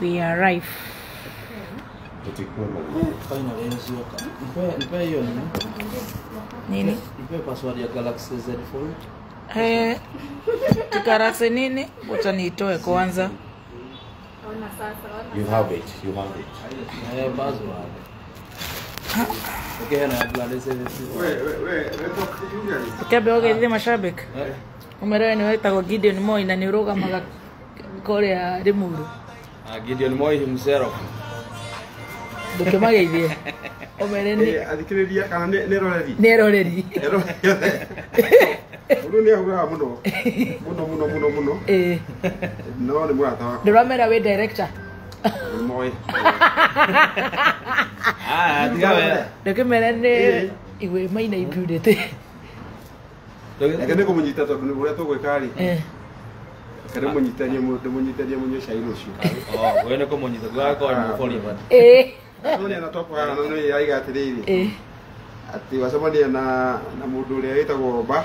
We arrive. Finally, nipe hiyo Nini? Nipe password ya Galaxy Z Fold. Galaxy nini? Wacha niitoe kwanza. You have it. Password. Okay, na Galaxy Z. Kebe oge mashabiki. Umerewa ni wetagwo Gideon Moi na ni urugamaga Korea Rimuru. Gideon Moi himself. Ndukimageithie. Omereni. Athikiriria kana neroreri. Neroreri. Mundu ni agura muno. Muno. No ni murata wako. Ndiramera we director. Moi. Tigawe. Ndukimereni iwe maina ibudete. Ekene kumunyita tondu ni uria tugwikari. Kare munyitania munyo shairo cio. Wewe ne kumunyita gwako ni mufoli bana. None na topo yana no yaiga atiriri. Ati wacemania na mundu uria witagwo Roba.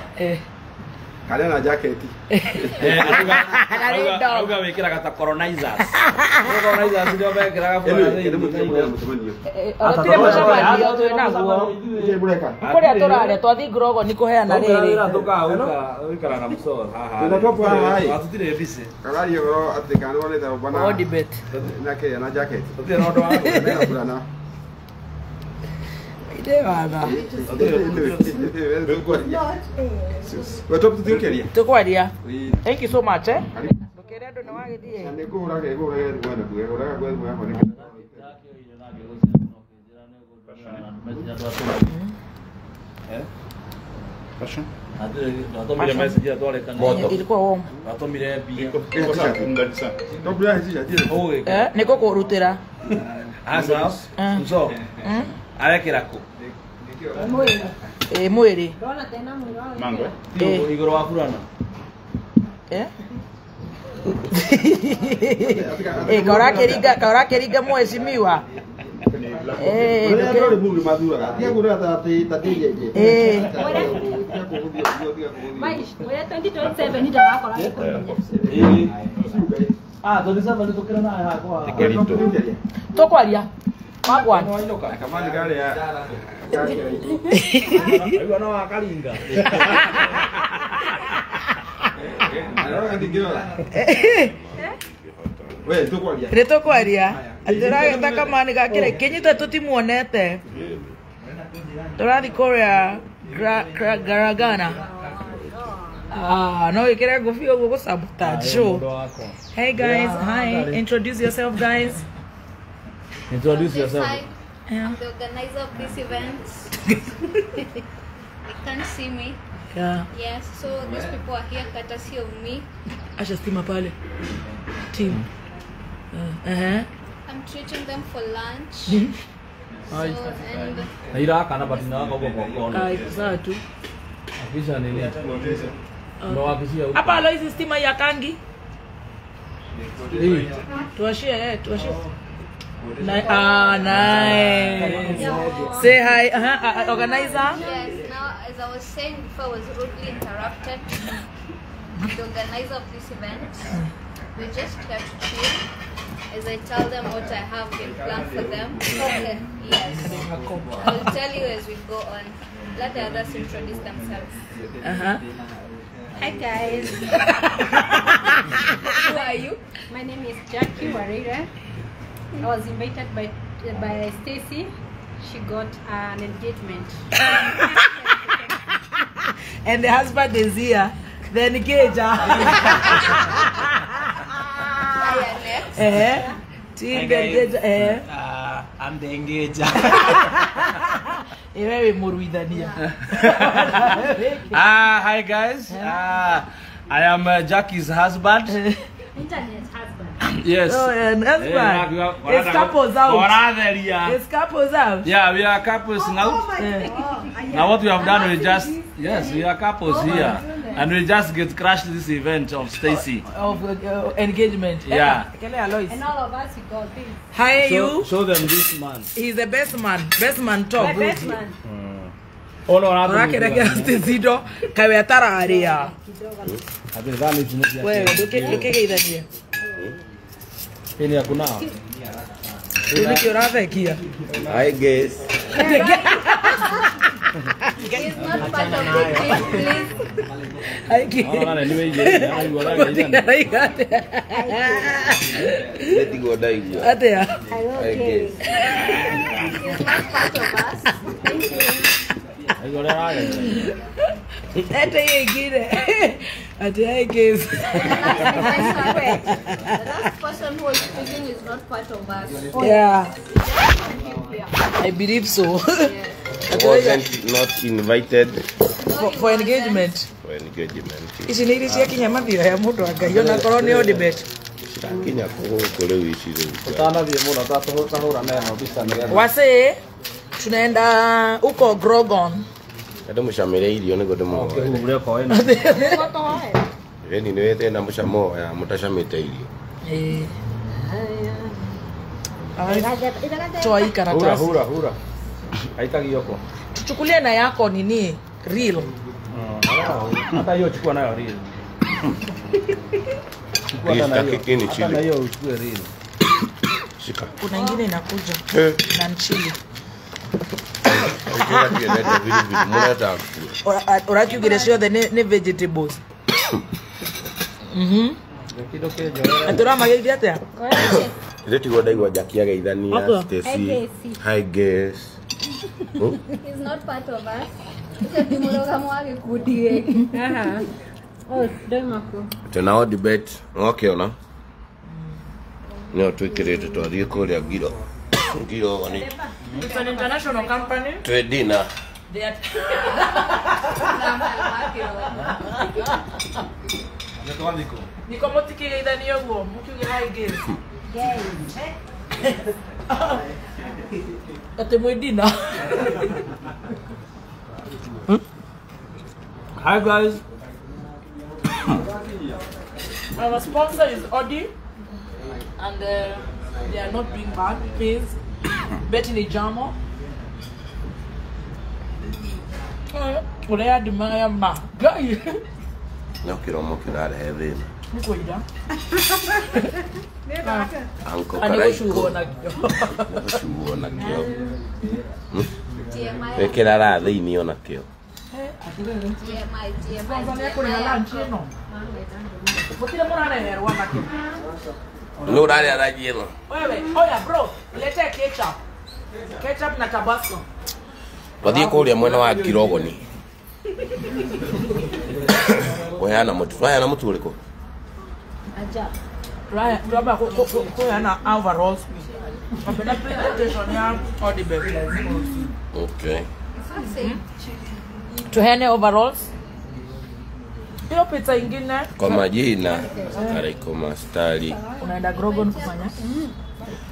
Kare na jacket. Auga wikira gata colonizers. Colonizers ndio wekiraga mucemanio. Atire mucemanio twinaguo. Kuria turare twathi Grogo ni kuheana riri. Wikara na msoro. Na topo hai. Atutire bise. Kalari yo atikana wale ta bana. Odi bet. Nake na jacket. Atutire ndo wangu. Na fulana. Ide baba. Wewe tutinkeria. Tukwaria. Thank you so much Ndukere ndo nawagithie. Ni gura mwana kuegura kwa hapo ni. Passion. Natomire message ya tole kana. Ilikuwa warm. Natomire bi. Tobra hizi ya dire. Niko kurutira. Asa. Mzo. Arekera ku. Mwiri. Mango. Igoro wa fulana. Kaura keringa mheshimiwa. Ndio mungu madura. Tia gura tati jeje. Wewe 2027 ndio wako la. Tondisaba nitokera na hako. Tokwaria. Magwan. Kama ni gari ya. Aiwa no akalinga. Wewe tukwaria. Retokwaria. Atira taka mani gakire kenyita tutimuonete. Turathi Korea Garagana. No ikire gufio go sabotage show. Hey guys, hi. Introduce yourself guys. Introduce yourself. I'm the organizer of this event. You can't see me. Yeah. Yes, so these people are here courtesy of me. Asha stima pale. Team. I'm treating them for lunch. So, and Naira kana batina wako kwa Ai, sawa tu. Kisha nini? Ndo wakishia huko. Hapa alo hizi stima ya kangi. Tuwashie. Nice. Say hi, organizer. yes, now as I was saying before, I was rudely interrupted. The organizer of this event, we're just here to chill as I tell them what I have been planned for them. Okay. Yes, I'll tell you as we go on. Let the others introduce themselves. Hi guys. Who are you? My name is Jackie Warira. I was invited by Stacy. She got an engagement. And the husband is here. The engager. Team the engager. I'm the engager. Hi guys. I am Jackie's husband. Internet husband. Yes. Oh, and husband. It's couples out. It's couples out. Yeah, we are couples now. Now what we have done, we just we are couples here, and we just get crashed this event of Stacy of engagement. Yeah. And all of us we got this. Hi you. Show them this man. He's the best man. Best man talk. My best man. Orakerekea Stacy kawe atararia. Wewe ndukegeithania. Ini hakuna. Ini kiorathekia. I guess. He's not part of the team, please. Aiki. Let go die. Atea. I guess. He's not part of us. Thank you. Ate yegire. Ate yegis. The last person who was speaking is not part of us. Yeah, Just him here. I believe so. Wasn't not invited For engagement. for engagement. Ici nä iria cia kinya mathira ya må ndå angai ona korwo nä odibet Kinya kule wishire. Utanathie muno tahura neno bisa nigenda. wase tunaenda huko Grogon. Kado mushamire irio ni godo mo. Ure ko eno. Reni ni wete na mushamo ya mutashamite irio. Toa hii karatasi. Hura. Haitagi yoko. Tuchukulie na yako nini real. Hata hiyo chukua nayo real. Hii kikini chili. Hata hiyo uchukue real. Shika. Kuna ingine inakuja na nchili. Ikira kieneta vile mnata. Urakiugire ciothe ni vegetables. Atura mageithia atia? Reti goda igwa jakia geithania Stacy. I guess. He's not part of us. Tuna debate. Okay ona. No twikirete twathie kuria ngiro. Ngiro wani. It's an international company. Twe dinner. They are Niko mutikigeithania guo mukiuge hi guys. Ate mwidina. Hi guys. Our sponsor is Audi, and they are not being bad. Please, Betty Nijamo. Urea di maya ma. Guy. No kiromo kirare heaven. Niko ida. Anko Ani karai. shuona. Shuona kio. TMI. Wekera thiini ona kio. Potile morale ruwa maki. No dale arajieno. Wewe, oya bro, lete ketchup. Ketchup na tabasco. Wathie kuria mwena wa Kirogoni. Wayana mutu uriko. Raya, tuaba ko yana overalls. Kapenda presentation ya Audible. Okay. Tuhene overalls. Hiyo pizza ingine Kwa majina Karaiko Mastari. unaenda Grogon kufanya?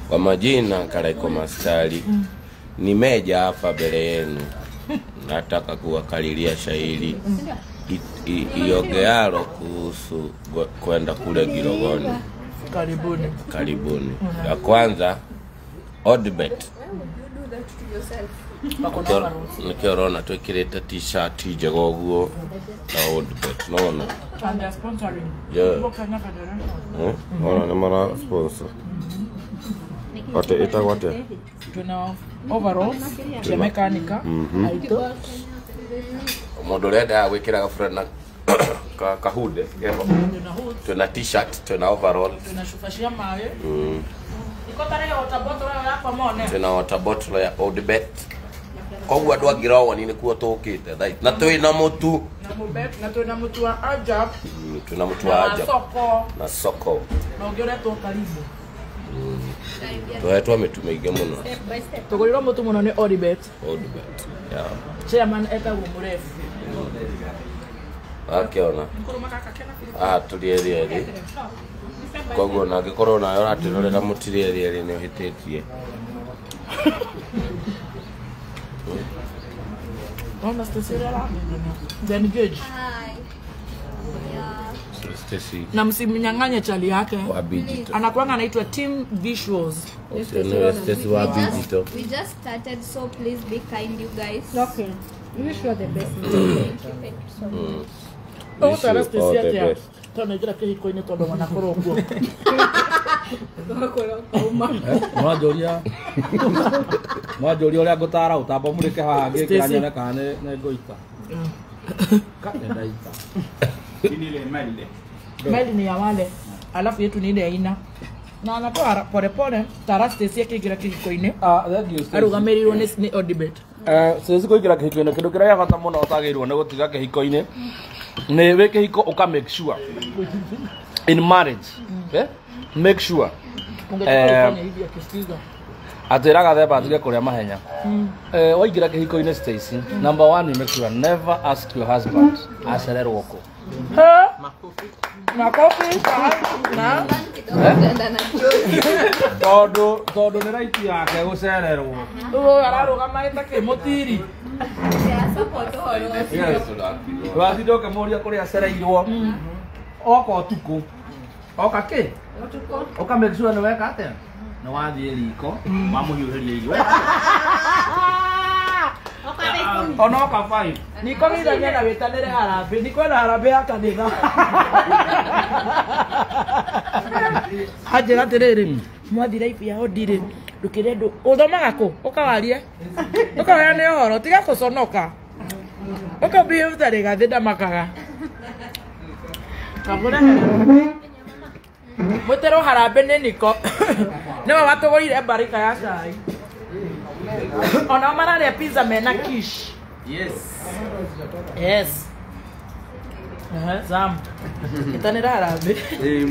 Kwa majina Karaiko Mastari. Nimeja hapa mbele yenu. Nataka kuwakalilia shairi iogealo kuhusu kwenda kule Girogoni. Karibuni. Karibuni. Ya kwanza Odibet. Nikiorona twikirite t-shirt njega uguo na Odibet nona. And they're sponsoring. Yeah. Kenya Federation. Ona ni mara sponsor. Ate itakwate. Tuna overalls ya mekanika. Aito. Mundu renda gwikira gafurana kahude yeho. Tuna hood. Tuna t-shirt, tuna overall. Tuna shufashia mawe. Iko tarehe water bottle yako mone. Tuna water bottle ya Odibet. Koguo andu Girogoni ni kuo tukite thai. Na twina mutu. Na mubet na tuna mtu wa Ajab. Tuna mutu wa Ajab. Na Soko. Na ugire to karibu. Twetwa mitume ingi muno. Tuguriro mutu muno ni Odibet. Odibet. Yeah. Chairman etagwo murefu. Akiona. Tulieri. Koguo na ngikorwo nayo ratirorera mutirieri ni uhititie. Ona Stacy then Gage. Hi. Yeah. Stacy Na msimnyang'anye chali yake. wa Digital. Anakuanga anaitwa Team Visuals. Stacy wa Digital. We just started, so please be kind, you guys. Okay. wish you all the best. Thank you so much. Oh, Wish Tara you all Stacy the atia. best. Tona gira kihiko-ini tondu manakorwo guo. Mwanjoria uria ngutara utambo murike haha ngikira nyone kana ne ngoita. Kana ndaita. Ile Meli. Meli ni ya wale. Alafu yetu ni ile ya ina. Na anatoa pole pole Tara Stacy akigira kihiko-ini. Thank you. Arugamirirwo ni Odibet. Sisi kuigira kihiko-ini kindu kiria bata muno utagirwo ni gutiga kihiko-ini. Ni we kihiko uka make sure in marriage. Make sure. Atiraga theba atige kuria mahenya. Waigira kihiko-ini Stacy. Number 1, you make sure never ask your husband acererwo ku. Makofi na Todo ni right yake gucererwo. Ararugama itake mutiri. Wathindo kemuria kuria acereirwo. Oka utuku. Oka ki? Oka make sure ni weka atia. Na wathie riko, mamuhiuhiria irio. Ona oka 5. Niko ngithagia na witanire harambe. Niko na harambe ya kanitha. Ajira tiriri. Mwathi life ya odire. Ndukire ndu. Uthomaga ku? Ukawarie. Ukaheane uhoro tiga kuconoka. Ukabehave tari gathida makaga. Kabura. Mutero harambe ni niko. Niwe watugoire barika ya cai. Ona marare pizza mena quiche. Yes. Sam. Itanira harambe.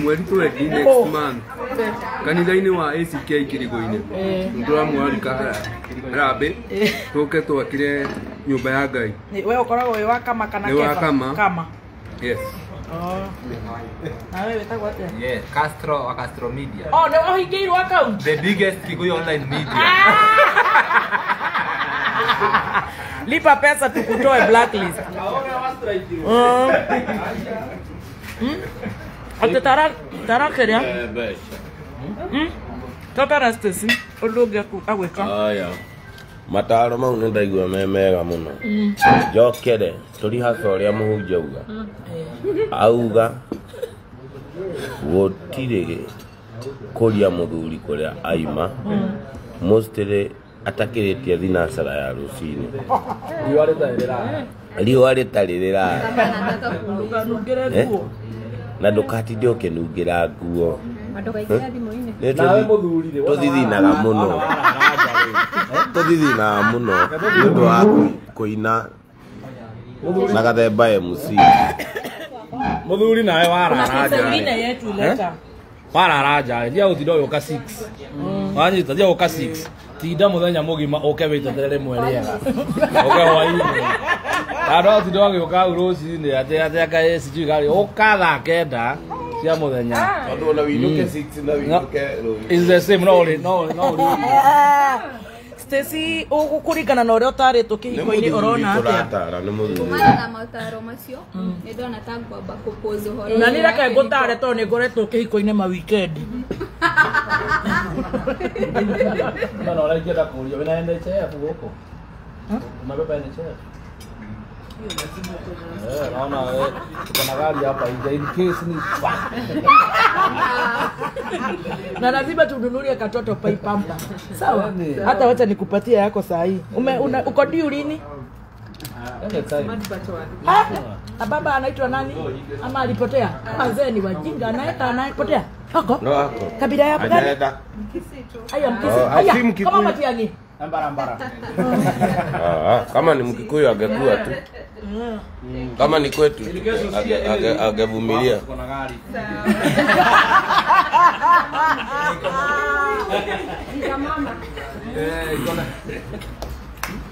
Mweri twendi next month. Kanitha-ini wa ACK Kirigo-ini. Turamwarika harambe. Tuke twakire nyumba ya Ngai. Wewe ukoragwo wi wa kama kana kefa? Kama. Yes. Na wewe wetagwo atia? Yeah, Castro wa Castro Media. Oh, no uhingiirwo account. The biggest Kikuyu online media. Lipa pesa tukutoe blacklist. Ate Tara keria? Tara Stacy uluge ku agweka. Aya. Mataro mau nĩ ndaigua me mega mũno. Njokere tũri hasa ũrĩa mũhunjia auga. Auga gũtirĩ kũria mũthuri kũrĩa aima. Mostly atakĩrĩtie thinacara ya rũcinĩ. Riũa rĩtarĩ na ndũgatinde ũkĩnungĩra nguo. Tũthithinaga mũno. Tũthithinaga mũno nĩ ũndũ wa kũina na gathemba MC. Muthuri nawe wararaja. Sengine yetu leta. Wararaja, ndia gũtinda ũgĩũka 6. Wanyita ndia ũka 6. Tinda muthenya mugima uke wĩteterere mweriega. Uke hwainĩ. Tandũ tinda ũgĩũka rũcinĩ ate Ngai sijui gari ũka thaa kenda cia muthenya. Tondũ ona wĩinũke 6 na wĩinũke rũcinĩ. Is the same no. Stacy ukuringana na uria utaritwo kihiko-ini urona atia? Kumana na mautaro macio nĩ ndona ta ngwamba kupose horo. Na nireke ngutare to ni ngoretwo kihiko-ini ma weekend. No ũraingĩra kũria wĩna NHF gũkũ. Umebeba NHF? Naona kuna gari hapa nje in case ni na lazima tununulie katoto pai pampa. Sawa? Hata wacha nikupatia yako saa hii. Uko due lini? Baba anaitwa nani? Ama alipotea? Wazee ni wajinga, anapotea. Hako? Kabila ya gani? Aya Mkisi. Kama Matiang'i. Mbara. Kama ni Mkikuyu angekuwa tu. Kama ni kwetu angevumilia. Kuna gari.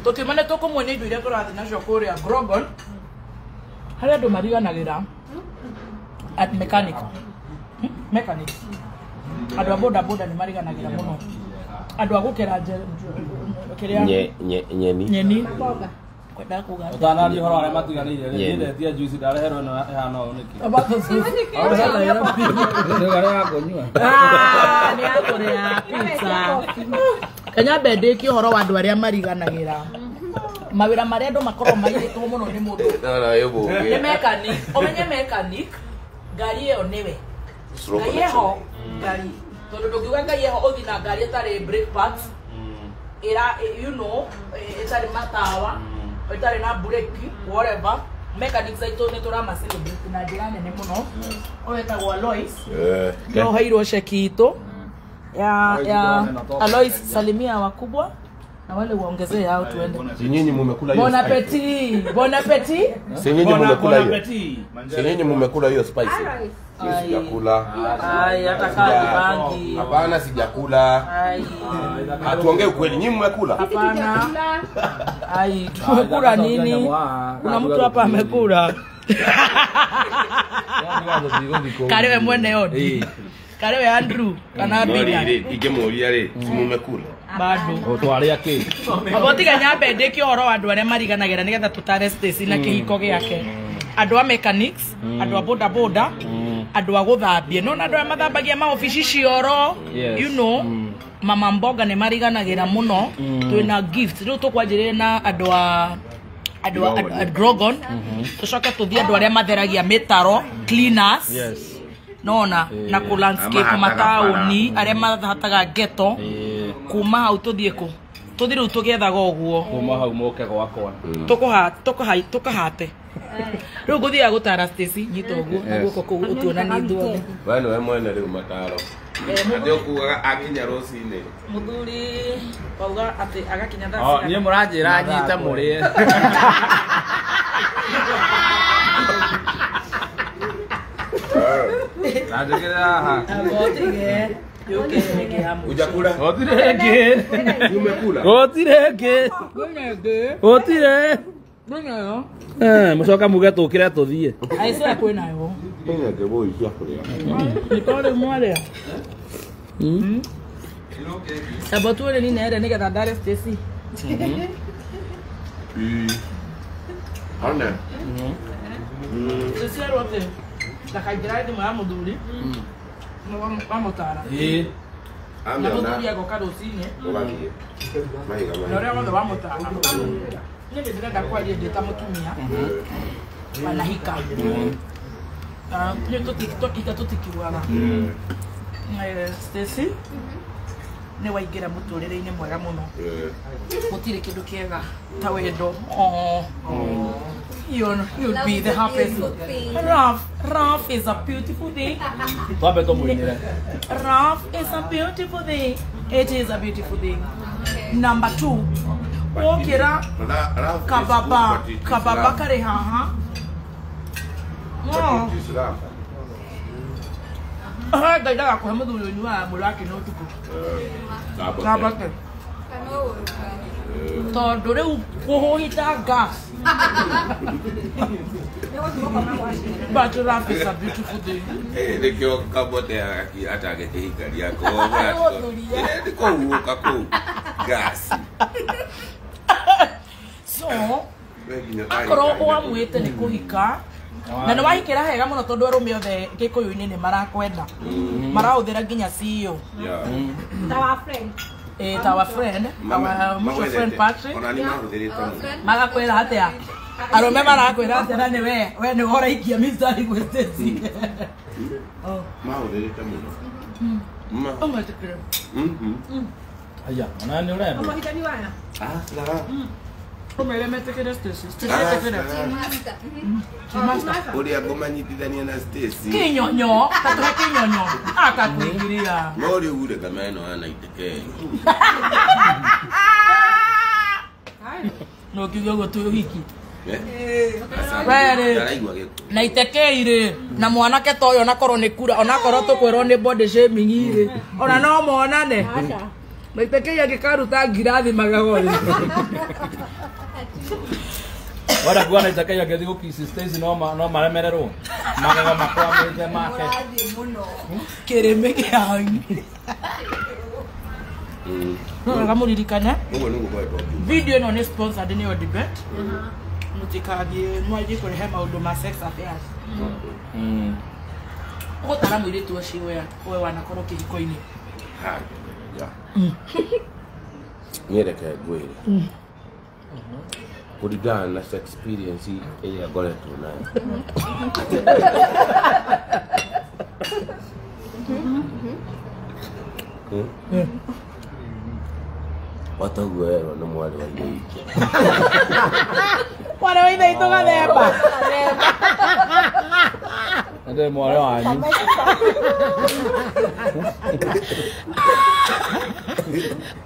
Tukimane toko mwenye indo iria turathi nacio kuria Grogon. Haria andu mariganagira at mechanic. Mechanic. Andu a boda ni mariganagira muno. Andu a gukera kiria nyeni. Kwenda kuga. Utanari horo aria matiganire nĩ ndetia juice ndareherwo no ehana ũũ nĩkĩ. Abato juice. Ndio gari ya kũnyua. Ni akuria pizza. Kenya bende ki horo wa andu aria mariganagira. mawira maria ndo makorwo maigitwo muno ni mundu Nara yobo. ni mechanic omenye mechanic ngari iyo niwe ngari eho ngari tondu ndugiuga ngari eho uthi na ngari etari brake pads era you know etari matawa etari na brake whatever mechanics aito ni turama celebrate na njira nene muno oyetagwo Alois no hairo shekito ya Alois salimia wakubwa na wale waongezee hao tuende. Si nyinyi mmekula hiyo. Bon appetit. Bon appetit. Si nyinyi mmekula hiyo. Si nyinyi mmekula hiyo spicy. Sijakula. Ai hata kali bangi. Hapana sijakula. Ai. Atuongee ukweli nyinyi mmekula? Hapana. Ai tumekula nini? Kuna mtu hapa amekula. Kariwe mwene yote. Kariwe Andrew kana Bina. Igemuria ri mmekula. Bado. Otwaria ki. Abotiga nyambe ndiki horo andu aria mariganagira nigetha tutare Stacy na kihiko giake. Andu a mechanics, andu a boda boda, andu a guthambia. No andu a mathambagia maofici cioro. You know. Mama mboga ne mariganagira muno. Twina gift. Riu tukwanjirire na andu a Grogon. Tucoke tuthie andu aria matheragia mitaro, cleaners. Yes. Nona na ku landscape matauni aria mathataga ghetto. Kuma hau tuthie ku tuthiru tugethaga uguo Kuma hau moke gwakwa. Tukahate riu guthia gutara Stacy nyito uguo guko ku utuona ni nduo Bwana we mwene riu mataro. Ndio kuga akinya rosine. muthuri pauga ati agakinya thasi Nie muranjira nyite murie. Najikira ha. abotige yuke nege hamu Ujakula? Otirege. Umekula? Otirege. nege Otire. nege Mucoka muge tukire tuthie. aise kwina yo Nge ngebo cia kuria. nikore mwale sabatule ni nere nigetha ndare Stacy Ana. Stacy arote ndakagira ndi mwa muthuri Vamotara. Na muthuri agoka rucinĩ. Ugathie. Mahiga Na mahiga. ũrĩa wothe wamũtara. Nĩ ndĩrenda kwaria ndĩ ta mũtumia. Wanahika. Nĩ tũtika tũtikiugaga. Stacy nĩ waingĩra mũtũrĩre-inĩ mwega mũno. Gũtirĩ kĩndũ kĩega ta wendo. You'll be the happiest. Ralph is a beautiful thing. Twambe tumuinire. Ralph is a beautiful thing. It is a beautiful thing. Number 2. Okira kababa kare haha. Oh. Ah, daida ko hamudu nyua mulaki no tuko. Kababa. Tondu riu kuhuhita gas. But Ralph is a beautiful thing. Nikio kabote hata agekihikari yako. Ndiko uoka ku gas. So, akoro wamwite ni kuhika. Na nĩ wahikĩra hega mũno tondũ arũme othe Gĩkũyũ-inĩ nĩ marakwenda. Marahũthĩra nginya CEO. Our friend. Ta our friend, our mutual friend Patrick. Ona ni mahũthĩrĩte mũno. Magakwĩra atĩa? Arũme marakwĩra atĩa na nĩ we nĩ ũraikia mistari gwĩ Stacy. Mahũthĩrĩte mũno. Ũmwĩtĩkĩre. Aya, ona ni urenda. Ũmahitani waya. Sawa. Ũmwĩre metĩkĩre Stacy. Metĩkĩre. Ũrĩa ngũmanyitithania na Stacy. Kĩnyonyo, tatũhe kĩnyonyo. Akakwĩgiria. No rĩu ure kama ĩno ana iteke. No kiugo ũguo twĩ ũhiki. Ndaraigua gĩko. Na itekeire na mwanake ta ũyũ onakorwo nĩ kura onakorwo tũkwĩrwo nĩ body shaming rĩ ona no monane na itekeire angĩkaruta ngirathi magagori Wada kuona itakayo ngethi gukisi Stacy no maremererwo. Magego makwamĩte make. kĩrĩmĩ kĩanyu no mũririkane Ũguo nĩguo kwetwo. video ĩno nĩ sponsored nĩ Odibet mũtikathiĩ mwathiĩ kũrehe maũndũ ma sex affairs ũgũtara mũirĩtu ũcio we wanakorwo kĩhiko-inĩ Niĩ reke ngwĩre. Kuligana na experience ile ngoretwo nayo. Wataguero nĩ mwarĩ wa Ithe witũ. Mwarĩ wa Ithe witũ Gathemba. Ndio mwarĩ wanyu.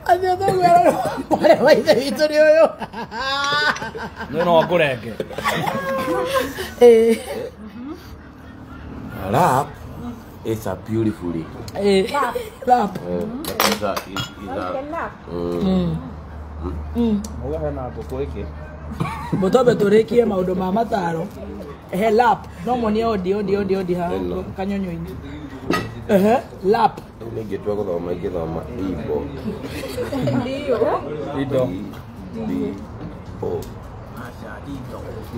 Adio Wataguero mwarĩ wa Ithe witũ nĩ ũyũ. No ngũrenge. Rap is a beautiful thing. Rap. Ugahe na ngũkũ iki. Mũtombe tũrĩkie maũndũ ma mataro. Lap. No monie odi ha kanyonyo-inĩ. Lap. Ningĩtua gũthoma ingĩthoma Igbo. Indo.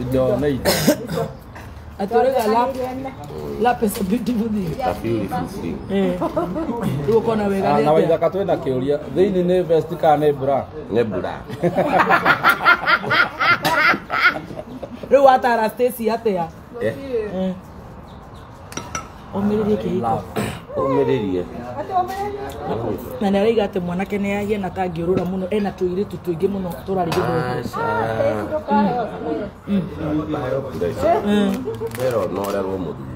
Indo nĩ indo. Atũrĩga lap. Lap is a beautiful thing. A beautiful thing. Rĩu ũkona wega Na waithaka twĩna kĩũria. Thĩinĩ nĩ vest kana nĩ bra? Nĩ mbura. Rĩu watara Stacy atĩa? Ũmĩrĩrie kĩhiko. Ũmĩrĩrie. Na nĩ araiga atĩ mwanake nĩ yahia na tangĩũrũra mũno ena tũirĩtu tũingĩ mũno tũrarĩ gĩthũngũ. Pero no orerwo mũthuri.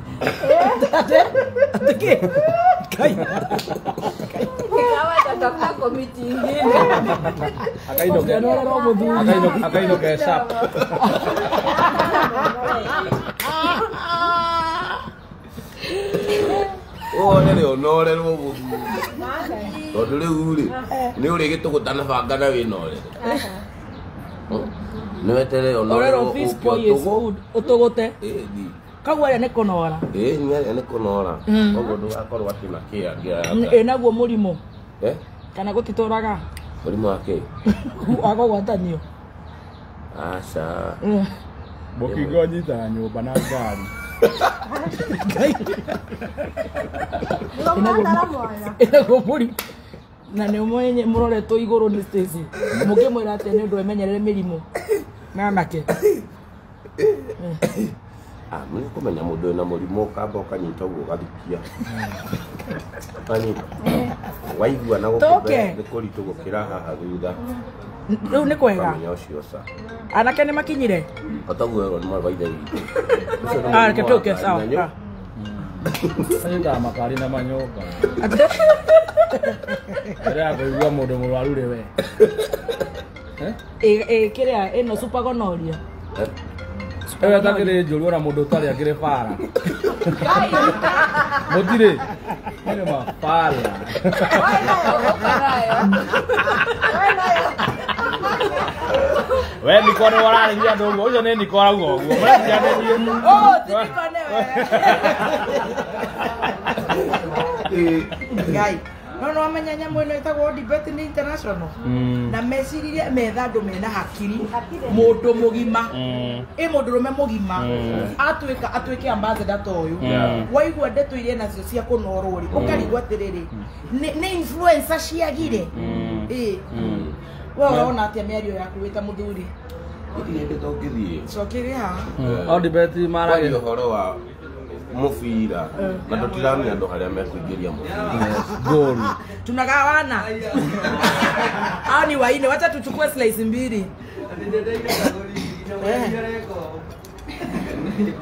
Atĩkĩ? Kai. Watatoka komiti ingine. Akainoke sharp. Nĩ onorerwo mũthuri. Tondũ rĩu rĩ nĩ ũrĩ gĩtũgũta na banga na wĩna orere. Nĩ weterere Orero fish boy is good. Ũtũgũte. Kagua arĩa nĩ kũnora. Nĩ arĩa nĩ kũnora. Koguo ndũgakorwo atĩ na kĩanga. Ĩnaguo mũrimũ. Kana gũtitũraga. Mũrimũ wa kĩ? Wa kũgwatanio. Aca. Mũkingo nyita nyũmba na ngari. Ĩnaguo mũrimũ. Na nĩ mũroretwo igũrũ nĩ Stacy. Mũkĩmwĩra atĩ nĩ ũndũ emenyerere mĩrimũ. Na nake. Nĩ kũmenya mũndũ wĩna mũrimũ ũkamba ũkanyita ũguo ũgathikia. Waigua na gũkũmbe nĩ kũritũ gũkĩra haha thutha. Rĩu nĩ kwega. Kamenya ũcio ca. Anake nĩ makinyire? Wataguero nĩ mwarĩ wa Ithe witũ. Reke tũke sawa. Sasa makari na manyoka. Era kũigua mũndũ mũrwaru rĩ we. Kĩrĩa ĩno super gonorrhea. Ewe atakĩrĩ njũru ona mũndũ ũtarĩ akĩrĩ bara. Mũtirĩ. Nĩ mabara. We niko nĩ wararĩria andũ ũguo. Ũcio nĩ niko arauga ũguo. Mũrecianĩrie. Ti niko nĩ we. Ngai. No wamenya nyamũ ĩno ĩtagwo debate nĩ international. Na meciria metha andũ mena hakiri. Mũndũ mũgima. Mũndũrũme mũgima. Atuĩke ambassador ta ũyũ. Waigua ndeto iria nacio cia kũnorwo rĩ. Ũkarigwo atĩrĩrĩ. Nĩ influencer ciagire. We ũrona atĩa mĩario yaku wĩ ta mũthuri? Gũtirĩ tũngĩthiĩ. Cokeria haha. O debate maragia ũhoro wa mũbira na tũtiramenya andũ harĩa mekũingĩria mũbira. Goal. Tunagawana. Hao ni waine, wacha tuchukue slice mbili.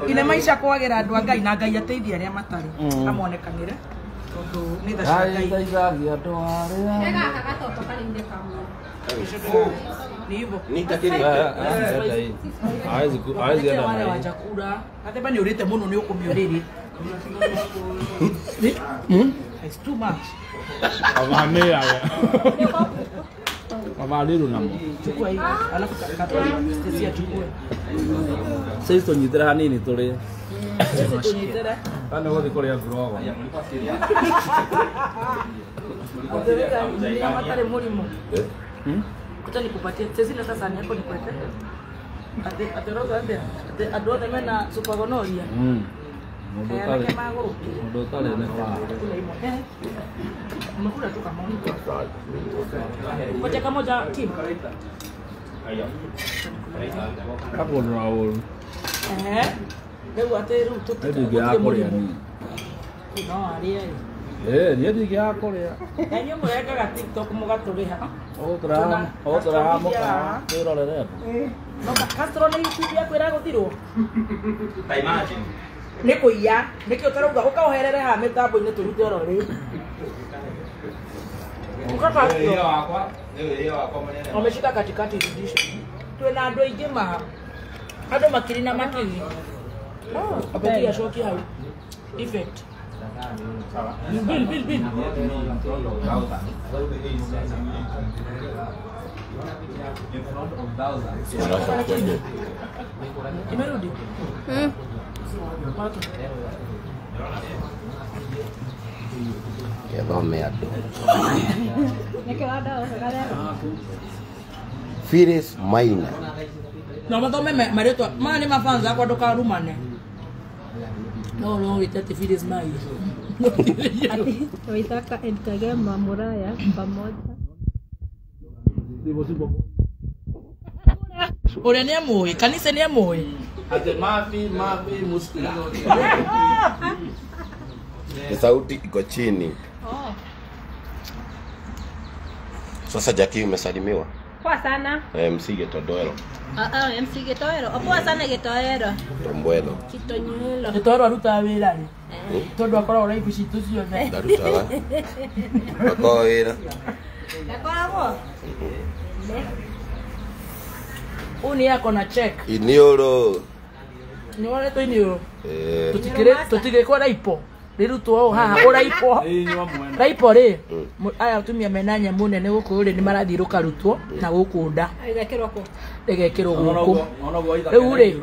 Ine maisha kwagĩra andũ a Ngai na Ngai ateithia arĩa matarĩ. Amonekanĩre. Tondũ nĩ tha cia Ngai. Ngai andũ arĩa. Ega kagatoto kalinde kamwe. Ni hivyo. Hawezi enda wale wa chakula. Hata ni urite muno ni ukumĩorĩrie. It's too much. Avanea. Avaliro namo. Chukua hii. Alafu kata Stacy achukue. Sisi tunyitira hanini tuli. Sisi tunyitira. Kana wote kule ngurogo. Ni matare mũrimũ. Kuta nikupatie Stacy na sasa ni yako nikuweke. Ateroga ndio. Andũ othe mena super gonorrhea. Mũndũ ũtarĩ nĩ bara. Umekula tu kama uniko. Moja kama moja Kim. Hapo ndo naona. Leo ateru tutu. Ndio hapo ya nini? No, aria. Ndio ndio hapo ya. Enyo mureka ga TikTok mugaturiha. Otra moka. Pero le de. No, Castro ni YouTube yakwira guthirwo. Ta imagine. Nĩ kũiya nĩkĩo tarauga ũkaoherere haha mĩtambo-inĩ tũrute oro rĩu wameshika katikati rudisha twĩna andũ aingĩ maha andũ makiri na makiri apatia shoki hau effect Bill imerudi Kethome andũ. Phyllis Maina. No mathome marĩtwa maya nĩ mafans akwa ndũkarumane no itete Phyllis Maina ati waitaka Instagram Muraya pamoja ũrĩa nĩ amũĩ kanisa nĩ amũĩ Ate mafi muskila. Sauti iko chini. Sasa Jackie umesalimiwa. Poa sana. MC Getodoero. MC Getodoero. Poa sana Getodoero. Tombwelo. Kitonyelo. Getodoero aruta wĩra rĩ. Tondũ akoragwo na ibu citũ ciothe. Ndarutaga. Akoragwo wĩra. Ndakoragwo. Uni yako na check. Inioro. Ni wale to inioro. Tutigekwa raipo. Rirutwo haha uraipo. Raipo ri. Aya tumia menanya munene guku ri ni marathiruka rutwo na gukunda. Igekirwo ku. Igekirwo guku. Riu ri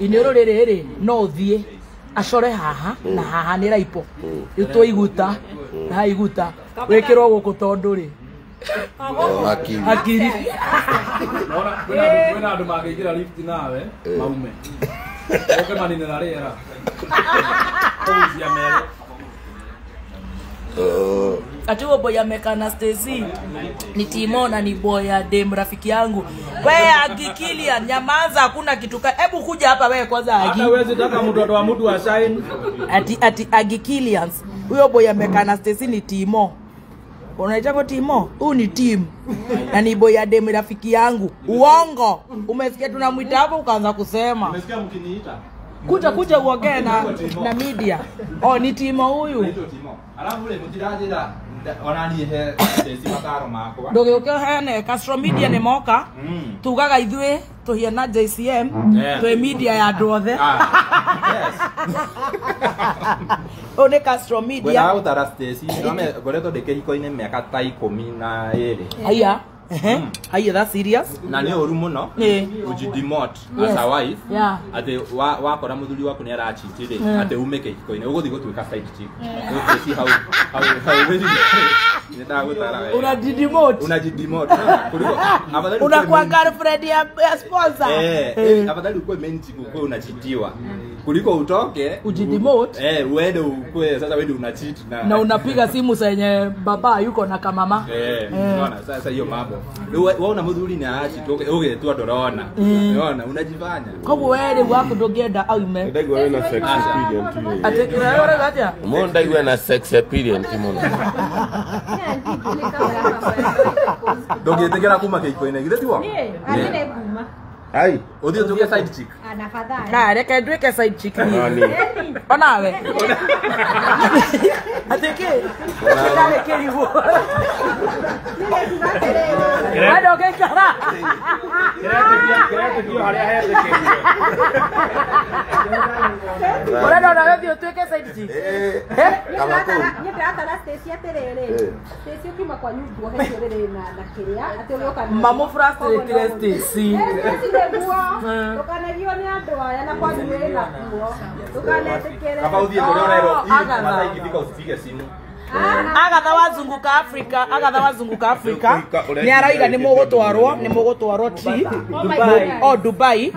inioro riri ri no uthie acore haha na haha ni raipo. Riu iguta na iguta wekirwo guku tondu ri. Akiri. Naona ndo mageigira lift nawe maume. Oke manine na rera. Ouzia mere. Ati huo boya mekana Stacy ni Timona ni boya dem rafiki yangu. Wewe agikilia nyamaza hakuna kitu. Hebu kuja hapa wewe kwanza agi. Hata wewe taka mtoto wa mtu wa shine. Ati agikilians. Huyo boya mekana Stacy ni Timo. Unaitwa Timo? Huyu ni Tim. Na ni boya dem rafiki yangu. Uongo. Umesikia tunamuita hapo ukaanza kusema. Umesikia mkiniita? Kuja uongee na media. Oh ni Timo huyu. Alafu ule mtirajira onani he sisi mataro makwa. Ndogeuke hene Castro Media ni moka. Tugaga ithwe tuhiana JCM twe media ya andu othe. Yes. One Castro Media. Bwana utara Stacy, nome goreto de kehiko-ine miaka ta 12. Aya. Aya that serious? Na ni oru muno. Ujidemote as a wife. Yeah. Ate wakora muthuri waku ni arachitire ate umeke kehiko-ine uguthi gutwika side chick. Go see how very nitagutara wewe. Unajidemote. Kuliko afadhali unakuwa girlfriend ya sponsor. Afadhali ukue main chick ukue unachitiwa. Kuliko utoke ujidemote. Uende ukue sasa wewe unacheat na unapiga simu senye baba yuko na kamama. Unaona sasa hiyo mambo. Wewe una muthuri ni aachi toke ugetua ndorona. Unaona unajifanya. Kwa wewe wako ndogenda au ime. Ndagwa wewe na sex experience. Atekira wewe gatia. Mo ndagwa na sex experience mo. Ndogetekera kuma kehiko-ine githe tiwo? Alile kuma. Ai, uthio tuge side chick. Anafadhali. Na reke ndweke side chick ni. Onawe. Ateke. Kale kerivo. Ado kekara. Kirete kio haria hete kio. Ora ndo na wewe tuweke side chick. Kama ko. Nipe hata na Stacy aterere. Stacy ukima kwa nyumba hecho rere na kiria. Ate ulioka. Mamo frustrate Stacy. Tukanagio ni andu aya na kwa niwe na kuo. Tukanetekere. Kama uthie kore orero mata ikifika usipige simu. Agatha wazunguka Africa ni araiga ni mugutwarwo ti Dubai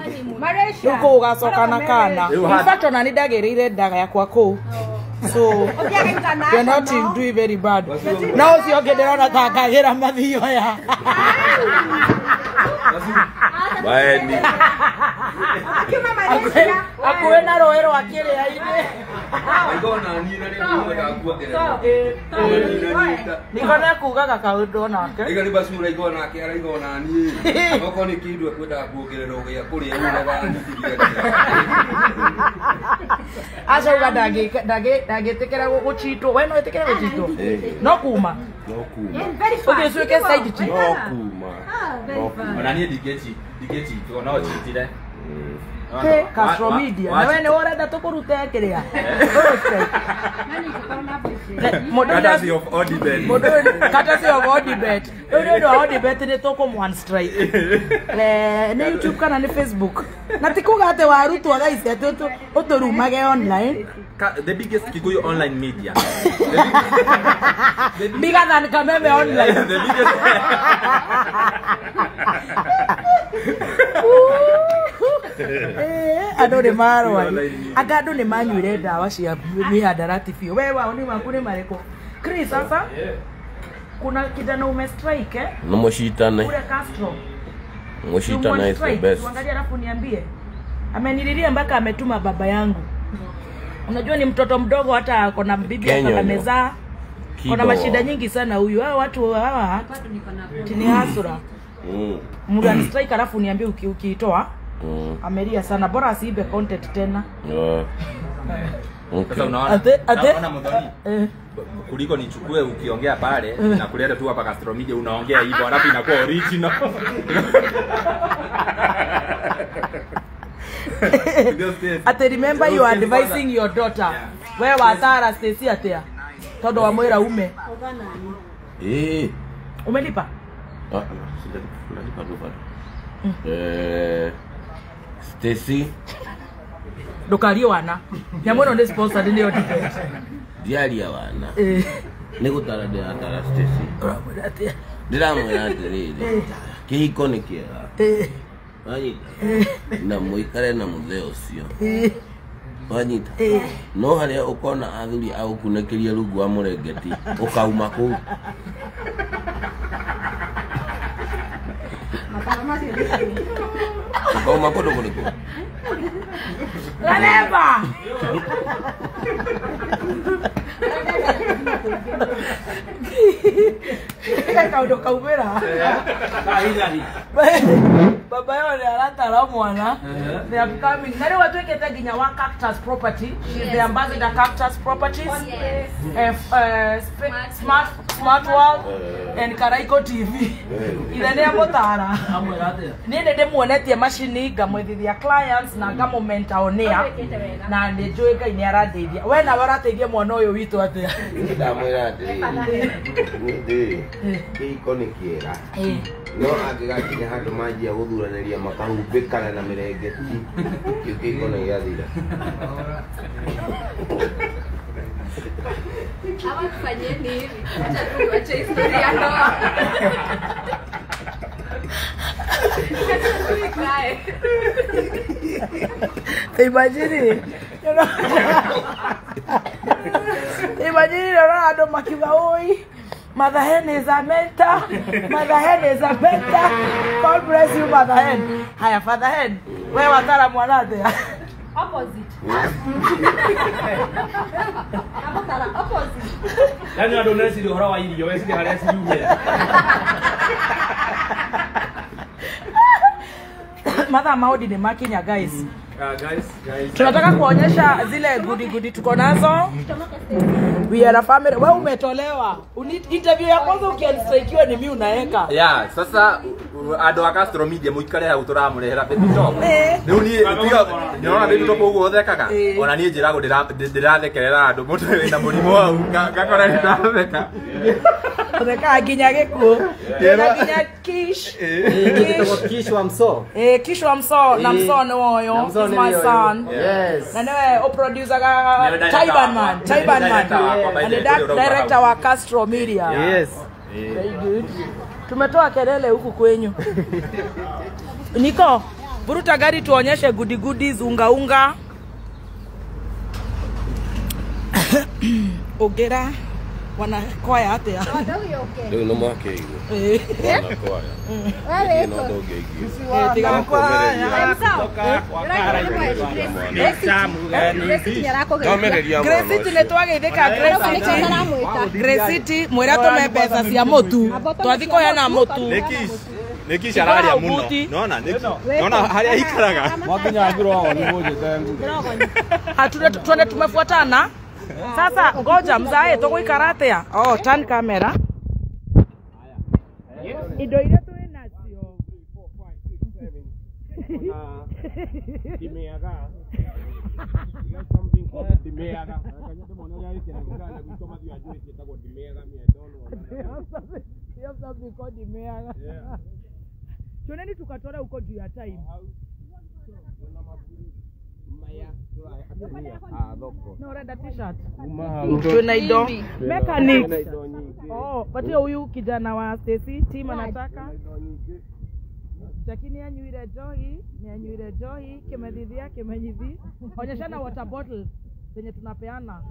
nuko ugacoka na kana in fact ona ni ndagirire ndaga yakwa ku so you're not doing very bad na ucio ngidirona ta ngagira mathio ya Baeni. Akuwe na roero akire yaine. Ngona ni na ni ngakua kile. Nikona kugaga kaundo nake. Igari basura igona ake ara igona ni. Goko ni kindu kwenda kuongerera ugia kuria una gani tigira. Acha uga dage tekera guchitwo. We no tekera guchitwo. No kuma. No kuma. Okay, so ke side chick. No kuma. Ona ni digeti to no chitire. Ke Castro Media. Na we ne orenda tukurute kiria. Courtesy of Odibet. Courtesy of Odibet. Ndo Odibet ni toko one strike. Ni YouTube kana ni Facebook. Na tikuga ate warutu agaise ate uturumage online. The biggest Kikuyu online media. Bigger than Kameme online. The biggest. Ando ni marwa. Agado ni manyuire dawa cia mihadarati bio. Wewe waoni waku ni mareko. Chris sasa kuna kijana umestrike No mushitane. Kule Castro. Mushitane is the best. Tuangalie alafu niambie. Amenililia mpaka ametuma baba yangu. Unajua ni mtoto mdogo hata ako na bibi hapa meza. Kuna mashida nyingi sana huyu. Hao watu hawa tini hasura. Mugani strike alafu niambie ukiitoa. Ameria sana bora asiibe content tena. Sasa unaona mdhoni. Kuliko nichukue ukiongea pale na kuleta tu hapa Castro Media unaongea hivyo alafu inakuwa original. Ate remember you are advising your daughter. Wewe watara Stacy atea. Todo wa mwera ume. Umelipa? Sijalipa bado. Stacy Dokario wana. Nyamwero ndi sponsor ndi yo ticket. Diaria wana. Nigutara de atara Stacy. Atea. Ndiramwira atiriri. Kihiko ni kiega. Wanyita. Na muikare na muthe ucio. Wanyita. No haria ukona athuri au kunekeria rungu wa murengeti ukauma ku. Ukauma kodo kuliko. Laleba. Kau kaubera. Baba yao ni alatara mwana. They are coming. Nani watu wekete ginya wa Cactus Property. She's the ambassador Cactus Properties. Smart World and Karaiko TV. Ile ya motara. Nene demuonetie machine ngamwithithia clients na government aonea na ndejoeka ini aradeithia. We na warateithia mwana uyu witu atia. Ndamwira atiriri. Kihiko ni kiega. No angigakinya handu manjia guthuraniria makahumbikana na mirengeti kiko na yathira Hawa kufanyeni hivi acha tu acha historia ndoa. Imagine ado makiwa oi. Mother hen is a mentor. Mother hen is a mentor. God bless you, Mother hen. Haya, Father hen. Wewe watara mwanade. Opposite. Opposite. Yani ado nesi ndio hora wa hiyo, wewe si hali si yule. Mother Maudi ni makinya guys. Guys. Tunataka kuonyesha zile goody tuko nazo. We are a family. Wewe umetolewa. Interview ya kwanza ukianstraikiwa ni mimi unaeka. Yeah, sasa ado wa Castro Media muikare ha uturamurehera baby top. Riu ni tiga nyona baby top ugo thekaga. Ona ni njirago ndirathekerera andu mutu wina murimo wau ngakora ndiratheka. Theka ginya gikuo. Ginya kish. Kish wa mso. Kish wa mso na mso ni woyo. Is my son. Yes. Na newe o producer ga Taiban man. And the director wa Castro Media. Yes. Very good. Tumetoa kelele huku kwenyu. Niko, buruta gari tuonyeshe goodies unga. Ogera. wanakoya atia. Ndio no mwake hiyo. Wanakoya. Wewe Ndio ndo gegi. Tiga kwaya. Grace City netwageithika Grace City mwira tume mbeca cia mutu. Twathiko yana mutu. Neki shararia muno. Naona neki. Naona haria ikaraga. Mwakinya ngiro wao ni moja tangu. Twende tumefuatana. Sasa ngoja mzae tuguikara atia. Oh, turn camera. Indo ile tu nacio. Dimeaga. Something called dimeaga. Kanya demone ya yake na kugana kusoma juu ya juu itakuwa dimeaga something called dimeaga. Yeah. Tuoneni tukatore huko juu ya time. No, red t-shirt. Tunaido. Mechanics. Oh, patia huyu kijana wa Stacy team anataka. Lakini anyuire johi, kimedhidhia, kimenyithi. Onyeshana water bottles zenye tunapeana.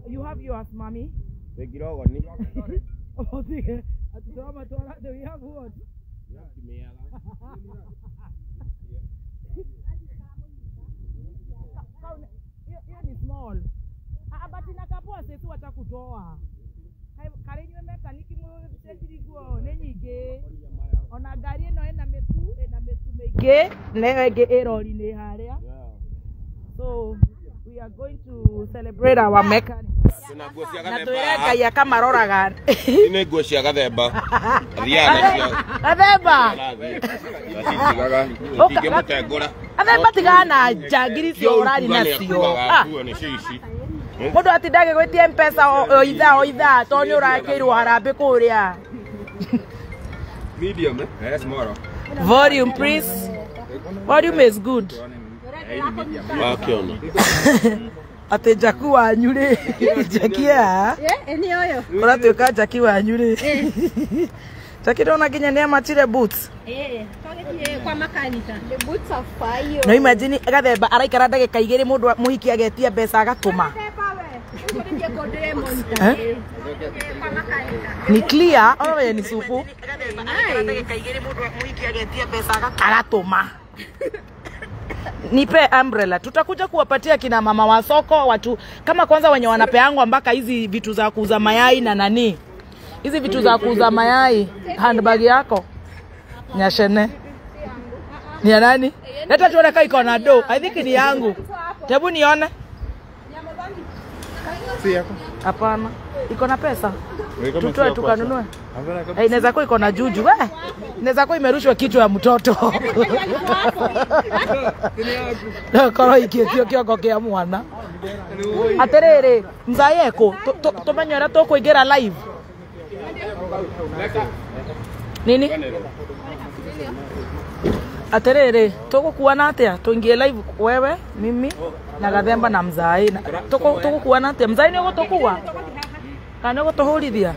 You have yours, mommy. Wegirogo ni. Oh, sige. Atutoma tola, do you have what? Hiyo ni small. But inakapoa sisi watakutoa. Karenywe mekaniki mu sejiriguo nenyige. Ona gari eno ena metu meige, nege erori ni haria. So we are going to celebrate our mechanics. Natuega ya kamaroraga. Ine nguo cia gathemba. Riana cia. Gathemba. Ikimutengura. Gathemba tigana njagiri cio urari nacio. Mundu atindage gwitie mpesa o itha to ni urakirwo harambe kuria. Medium eh? Small. Volume please. Volume is good. Wakiona. Ate Jaku wanyu ri. Jakia. Ni oyo. Uratuika Jaki wanyu ri. Jaki ndona nginya ni amachire boots. Twagetie kwa makanika. The boots are fire. No imagine gathemba araikara ndagika igiri mundu muhiki agetia mbeca agatuma. Ni clear, ona ni supu. Agatuma. Nipe umbrella. Tutakuja kuwapatia kina mama wa soko watu kama kwanza wenye wanapeangwa mpaka hizi vitu za kuuza mayai na nani. Hizi vitu za kuuza mayai, handbag yako. Nyashene. Ni ya nani? Leta tuone kama iko na do. I think ni yangu. Hebu nione. Si yako. Hapana. Iko na pesa. Tutoe tukanunue. Inaweza kuwa iko na juju. Inaweza kuwa imerushwa kichwa ya mtoto. Koro ikitio kioko kia mwana. Aterere, mzayeko, tumenyora to kuingira live. Nini? Aterere, tugukuana atia? Tuingie live wewe, mimi na Gathemba na Mzai. Tugukuana atia? Mzai ni ugutukua? Kana ugutuhurithia?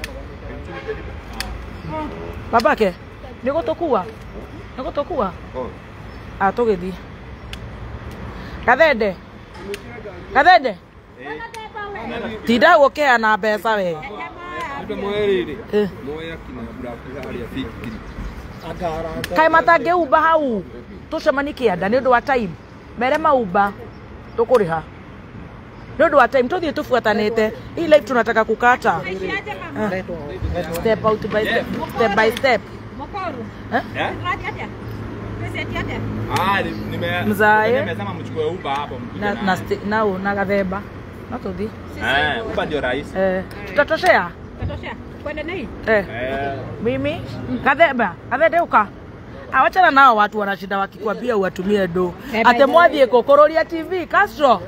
Babake, ni ugutukua? Ni ugutukua? Tugithi. Gathende. Gathende. Tida gukea na mbeca we. Ndio mweriri. Moya kina black haria fikiri. Kai matange uba hau. Tucemani kianda ni undu wa time. Mere mauba tukuriha. Ni undu wa time tuthie tufuatanite. Hii live tunataka kukata. Step out by step. Step by step. Mokoru. Mzae. Nimesema mchukue Uber hapo na Gathemba. Natuthi. Uber ndio rahisi. Tutatoshea? Tutatoshea. Kwenda nei? Mimi Gathemba, Gathemba uka. Awachana nao watu wanashinda wakikwambia uwatumie do. Ate mwathie kokororia TV Castro.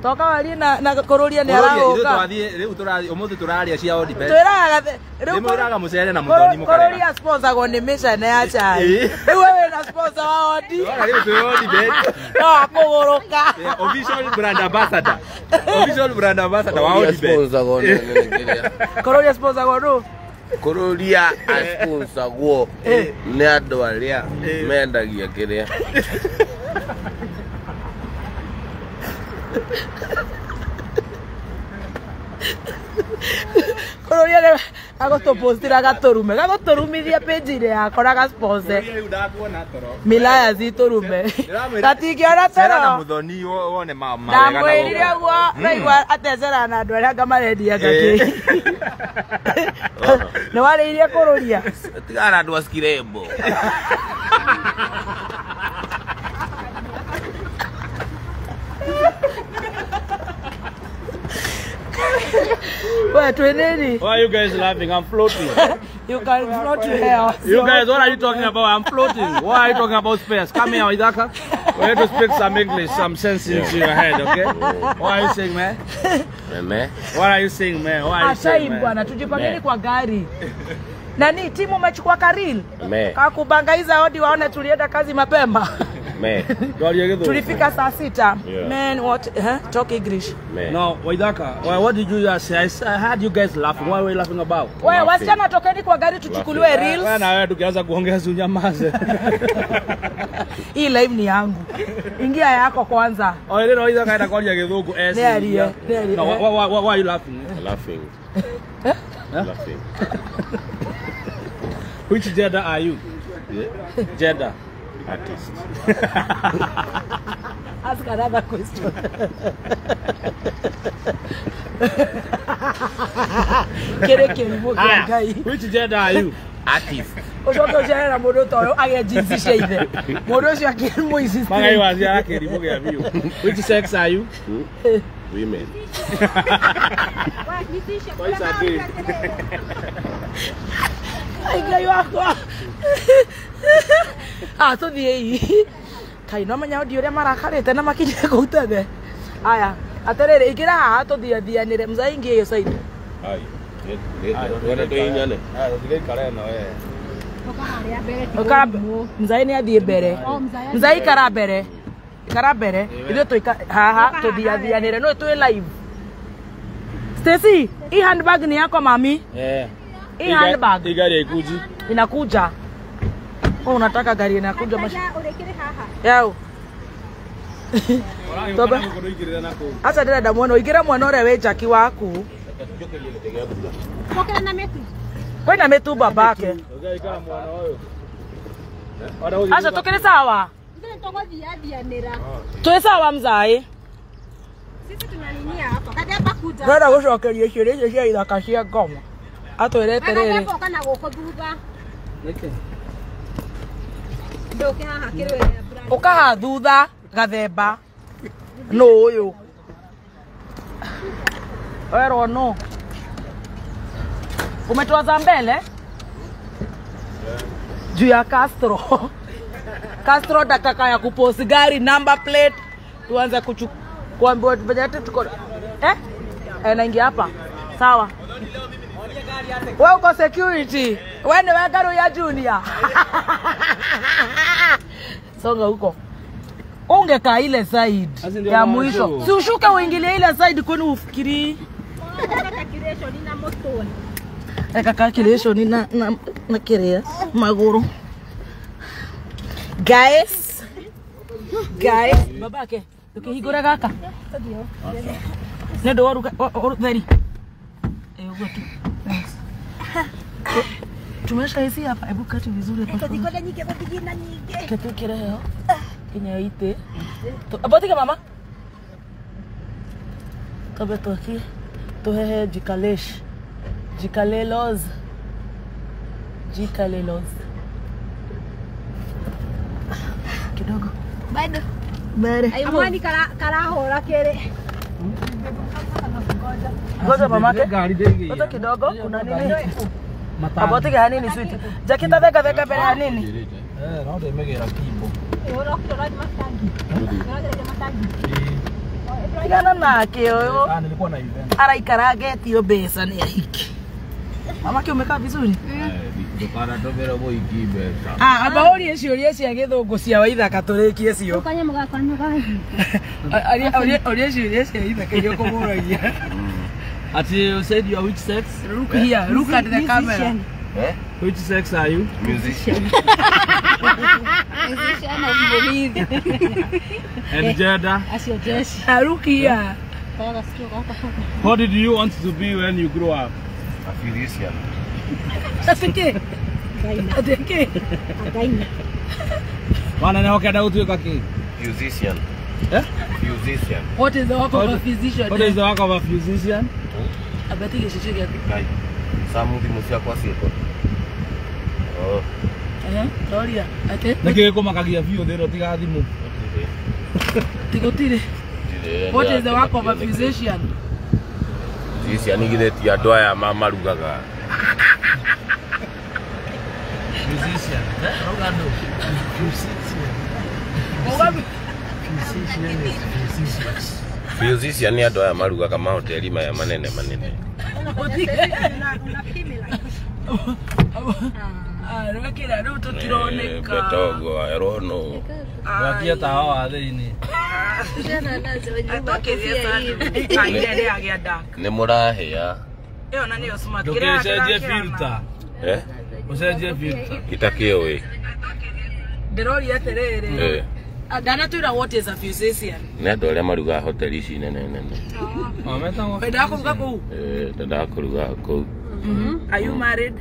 Toka wali na kokororia ni araoka. Riu turathie umuthi turaria cia odi pesa. Twiraga riu muraga mucere na muthoni mukarega. Kokororia sponsor go ni mission ya chai. Riu wewe na sponsor wa odi. Riu tu odi bet. No kugoroka. Official brand ambassador. Official brand ambassador wa odi bet. Sponsor go ni ngiria. Kokororia sponsor go do. Kururia sponsor go ni andu aria mendagia kiria. Muria ago to postira gatorume. Gago torumithia page ile yakora ga sponsor. Milaya zitorume. Tatikiona toro. Na muthoni wone mama. Na mwirire guo raigwa atezera na andu aria ngamarendia ngaki. No wale iria kururia. Tigara andu askirembo. Wait, Why are you guys laughing? I'm floating. You can float your hair. You guys, what are you talking about? I'm floating. Why are you talking about space? Come here, Idaka. We have to speak some English, some sense into your head, okay? What are you saying, man? What are you saying, man? What are you saying, man? Bwana, tujipangeni kwa gari. Nani timu umechukua Karil? Kakubangaiza hodi waone tulienda kazi mapema. Tulifika saa 6. Man, what? Talk English. No, Waidaka, what did you just say? I heard you guys laughing. What were you laughing about? Wewe wasichana tokeni kwa gari tuchukuliwe reels. Na wewe tukianza kuongea unyamaze. Hii live ni yangu. Ingia yako kwanza. Oh, ile Waidaka anakuja Githungu S. No, why are you laughing? Laughing. Laughing. Which gender are you? Gender. Artist. Ask another question. Which gender are you? Artist. Ojoto jana modo toyo agejinzisha ile. Modo shi akirimo insist. Manga iwazi yake rimo ya view. Which sex are you? Women. Boys are gay. Ai wako. To the kai no manya odi uria marakarete na makinya kuutebe. Aya, aterere ikira haha to thia nire mzaingi hiyo side. Ai. Wala tuinyane. Dige kare no Okara mzaini athie mbere. Mzai kara mbere. Kara mbere. Ithu tuika haha to thia nire no tu live. Stacy, hii handbag ni yako mami? Hii handbag. Igari ikuji. Inakuja. Oh, unataka gari inakuja mashi. Yao. Toba. Asa dada damuona igira mwana ore we jaki waku. Pokera na metu. Kwa na metu babake. Asa tokele sawa. Ndio toko dia nera. Tuwe sawa mzai. Sisi tunaninia hapa. Kaja hapa kuja. Rada gushokerie ciria cia ithaka cia ngoma. Atwirete riri. Kaja hapa kana goko thutha. Neke. Ndoke haha kirwe ya brand. Ukaha thutha gathemba. No uyu. Ero no. Umetoa mbele? Juu ya Castro. Castro dakika ya kupost gari number plate. Tuanze kuambiwa tupate tuko. Naingia hapa. Sawa. Wewe uko security. Wewe ni gari ya junior. Songa huko. Ungekaa ile side ya mwisho. Si ushuke uingilie ile side kwani ufikiri. Calculation na kirea maguru. Guys. Babake, tukihigura gaka. Ndio waruka very. Ugo tu. Thanks. Tumesha hizi hapa, hebu kati vizuri hapa. Tutikole nyike kutigina nyike. Kitu kireo. Kenya ite. Abotika mama. Kabe toki. Tohehe jikalesh. Jikalelos. Kidogo. Bado. Bere. Amani kara hora kere. Ngoja mamake. Ngoja kidogo kuna nini? Abotika hanini sweet. Jakita theka bere hanini? No de megera kibo. Tigana nake oyo. Nilikuwa na event. Araikara getio besa ni hiki. Mamake umekaa vizuri? Ndukara ndobera boiki besa. Abauri ciuria cia githungu cia waithaka turikie cio. Ukanya mugakora mugathi. Oria ciuria cia ithaka iria kumuragia. Ati you said you are which sex? Look here, look at the camera. Which sex are you? Musician. Musician of believe. And gender? As your dress. Look here. What did you want to be when you grow up? Musician. Ateke. Ateke. Again. Wana na wakada utuweka ki? Musician. Eh? Musician. What is the work of a physician? What is the work of a physician? Abatike shishike. Kai. Samu bimusia kwa siko. Oh. Gloria. Ate. Nake ko makagia vio ndero tiga thimu. Tigotire. What is the work of a physician? Physician igire ti andu aya marugaga. Physician. Rogando. Physician ni andu aya marugaga mahoteli maya manene. Rwakira rä u tå tironeka Betogo erono. Wakia tawa wa thini. Nĩ mũrahĩa. ä ona nä yo smart Ndukicenjie filter. Ucenjie filter. Itakĩũĩ. ndĩroria atĩrĩrĩ ndanatwĩra what is a physician. Nĩ andũ arĩa marugaga hoteli ici nene. Wendaga kũruga kũu? Ndendaga kũruga kũu. Are you married?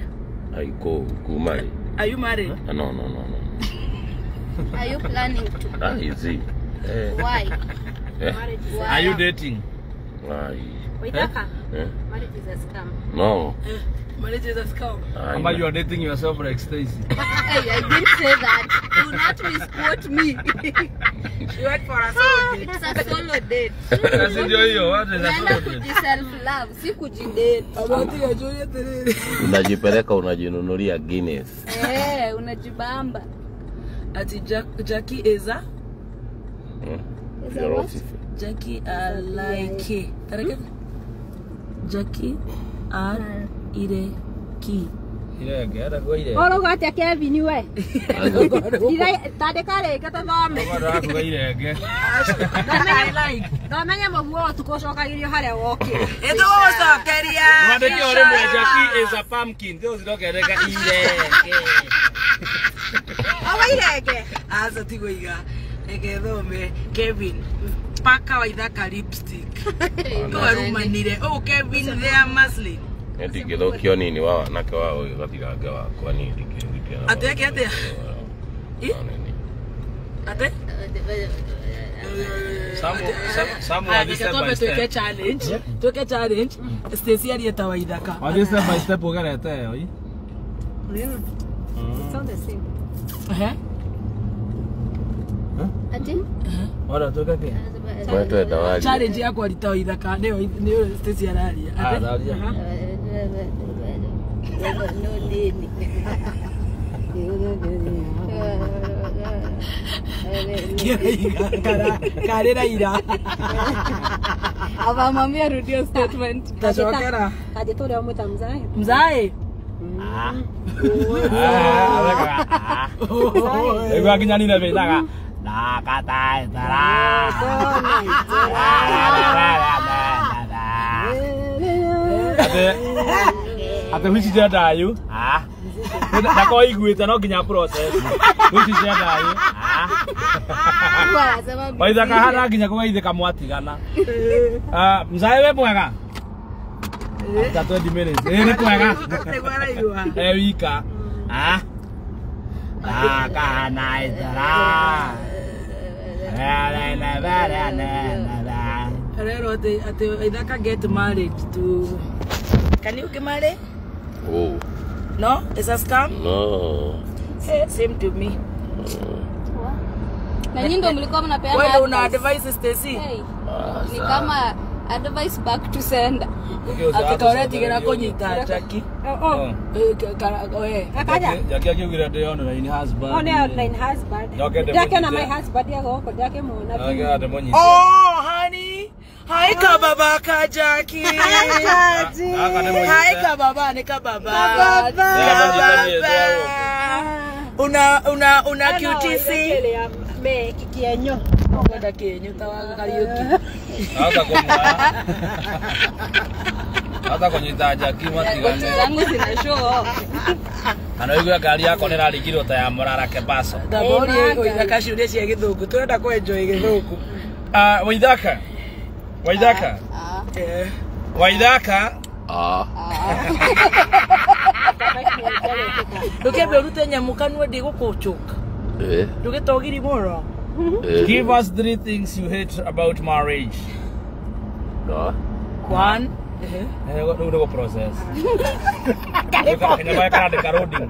Kuma rĩ. Are you married? No. Are you planning to? Easy. Why? Why? Are you dating? Why? Waithaka. Marriage is a scam. No. Marriage is a scam. Ama you are dating yourself like Stacy. Hey, I didn't say that. Do not misquote me. You went for a solo date. It's a solo date. Kasi ndio hiyo, what is a Unaenda solo date? kujiself love, si kujidate. Abatia Julia terere. Unajipeleka unajinunulia Guinness. Unajibamba. Ati Jackie Eza. Jackie like. Tareke. Jackie Ireki. Irege, ada kwa irege. Oro gate Kevin we. Tandika rĩngĩ tũthome. Wada kwa irege. Ndamenya mũguo tukocokagirio harĩa wokire. Ĩtũgũcokeria. Mwandĩki ũrĩ mwe Jackie is a pumpkin. Ndio zirokereka irege. Awa irege. Aza tigũiga. Reke thome Kevin. Paka Waithaka lipstick. Twarumanire. Oh Kevin there Maslin. Ndingĩthũkio nini wa wanake wao gatigange wakwa ni ndingĩrutia. Ateke atia? Ate? Samu wa step by step. Tuke challenge. Stacy alieta Waithaka. Wa step by step ugerete yo. It's all the same. Ati? Ora tuke pia. Wewe dawali. Challenge yako alita Waithaka ndio Stacy araria. Araria. No nini. Karera ira. Ava mami arudio statement. Tachokera. Kaje tore amuta mzae. Mzae. Ego akinyani na bedaga. Na kata tara. Ate which is dayu? Na ko iguita no ginya process. Which is dayu? Waithaka hana ginya kugaithika mwatigana. Mzae we mwega. After 20 minutes. Ni kwega. Wika. Kana itara. Rero ate Waithaka get married to. Can you get married? Oh. No? It's a scam? No. Same to me. Na nyinyi ndio mlikuwa mnapeana. Wewe una advice Stacy? Ni kama advice back to sender. Akikaora tigera kunyita Jackie. Jackie akiugira ndio online husband. Online husband. Jackie na my husband yako Jackie muona. Oh, honey. Hi kababa ka Jackie. Hi kababa ni kababa. Una QTC. Me kikienyo. Ngoda kenyo tawaga karaoke. Hata kunyita Jackie matigane. Zangu zina show. Ana igwa gari yako nirarigirwo ta ya Morara Kebaso. Ndabori Waithaka ciuria cia githungu. Turenda ku enjoy githungu. Waithaka. Ndukebe urute nyamukanwe ndigukuchuka. Ndugitogiri moro. Give us 3 things you hate about marriage. One. Go process. Kaya ka de karoding.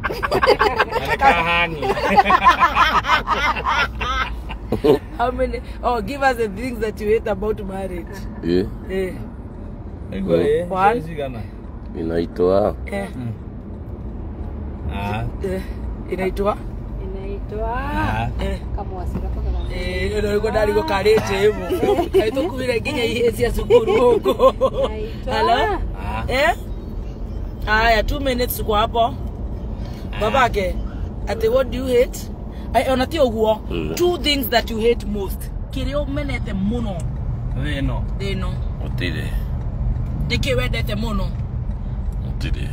How many? Oh, give us the things that you hate about marriage. One. Inaitwa. Inaitwa. Kama wasira kwa kama. Ndio yuko ndani kwa karete hivyo. Haitokuvira ginya hii ya sukuru huko. Hello? Aya, 2 minutes kwa hapo. Babake, ate what do you hate? I onatio guo. 2 things that you hate most. Kirio menete muno. Deno. Otire. Deke wedete muno. Otire.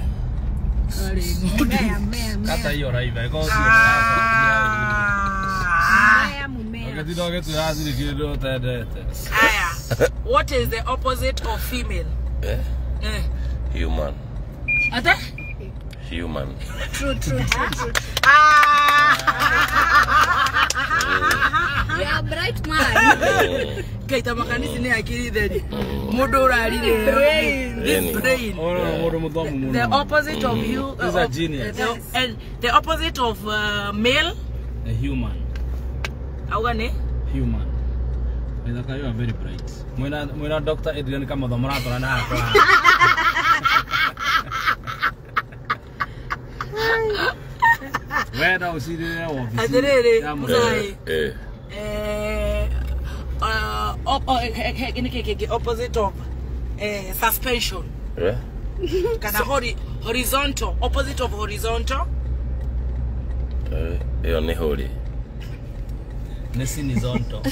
Kata hiyo raiva iko sio. What is the opposite of female? Human. Ata? Human. True. You are a bright man. Kaita makanisi ni akili dhedi. Mudo urarire. Brain. The opposite of you. Is a genius. And the opposite of male. A human. Augane? Human. You are very bright. Mwena Dr. Adrian kama dhamarato na hapa. Where usiri office. Aterere mzai. Opposite of suspension. Kana horizontal. Opposite of horizontal. Hiyo ni hori. Nesini zonto.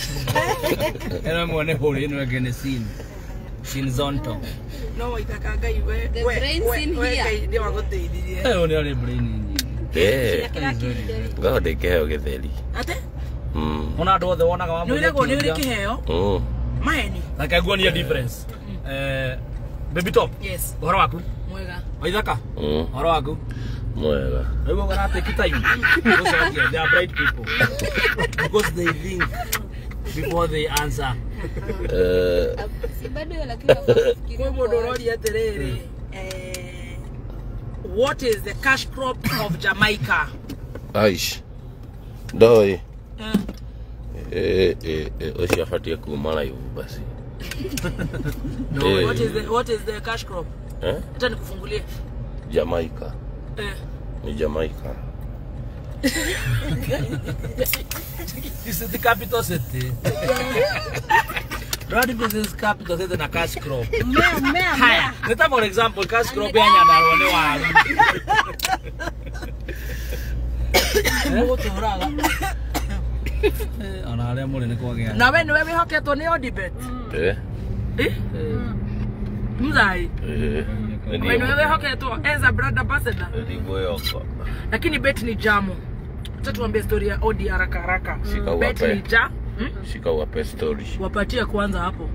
Era mwone hori ino yake nesini. Sinzonto. No itakaga iwe. The brains in here. Ndio wagoteithie. Ni ole brain. Gode keheo githeri. Ate? Ona ndo the wonaga wa mwene. Ni ule kiheo. Maheni. Nakagua ni difference. Baby top. Yes. Uhoro waku? Mwega. Waithaka? Uhoro waku? Mwega. Wewe gonna take time. They are bright people. Because they think before they answer. What is the cash crop of Jamaica? Aish. Doi. Ushafatia kumala hiyo basi. No, what is the cash crop? Acha nikufungulie. Jamaica. Ni Jamaica. This is the capital city. Radi business capital city na cash crop. Haya, nita for example cash crop ya Nyandarua ni waru. Motoraga. Ona ale mole ni kwa gya. Na wewe hoketwo ni debate. Mzai. Wewe hoketwo as a brand ambassador. Ndivyo yoko. Lakini bet ni jamu. Acha tuambie story ya Odi haraka. Bet ni ja. Shika wape story. Wapatie kwanza hapo.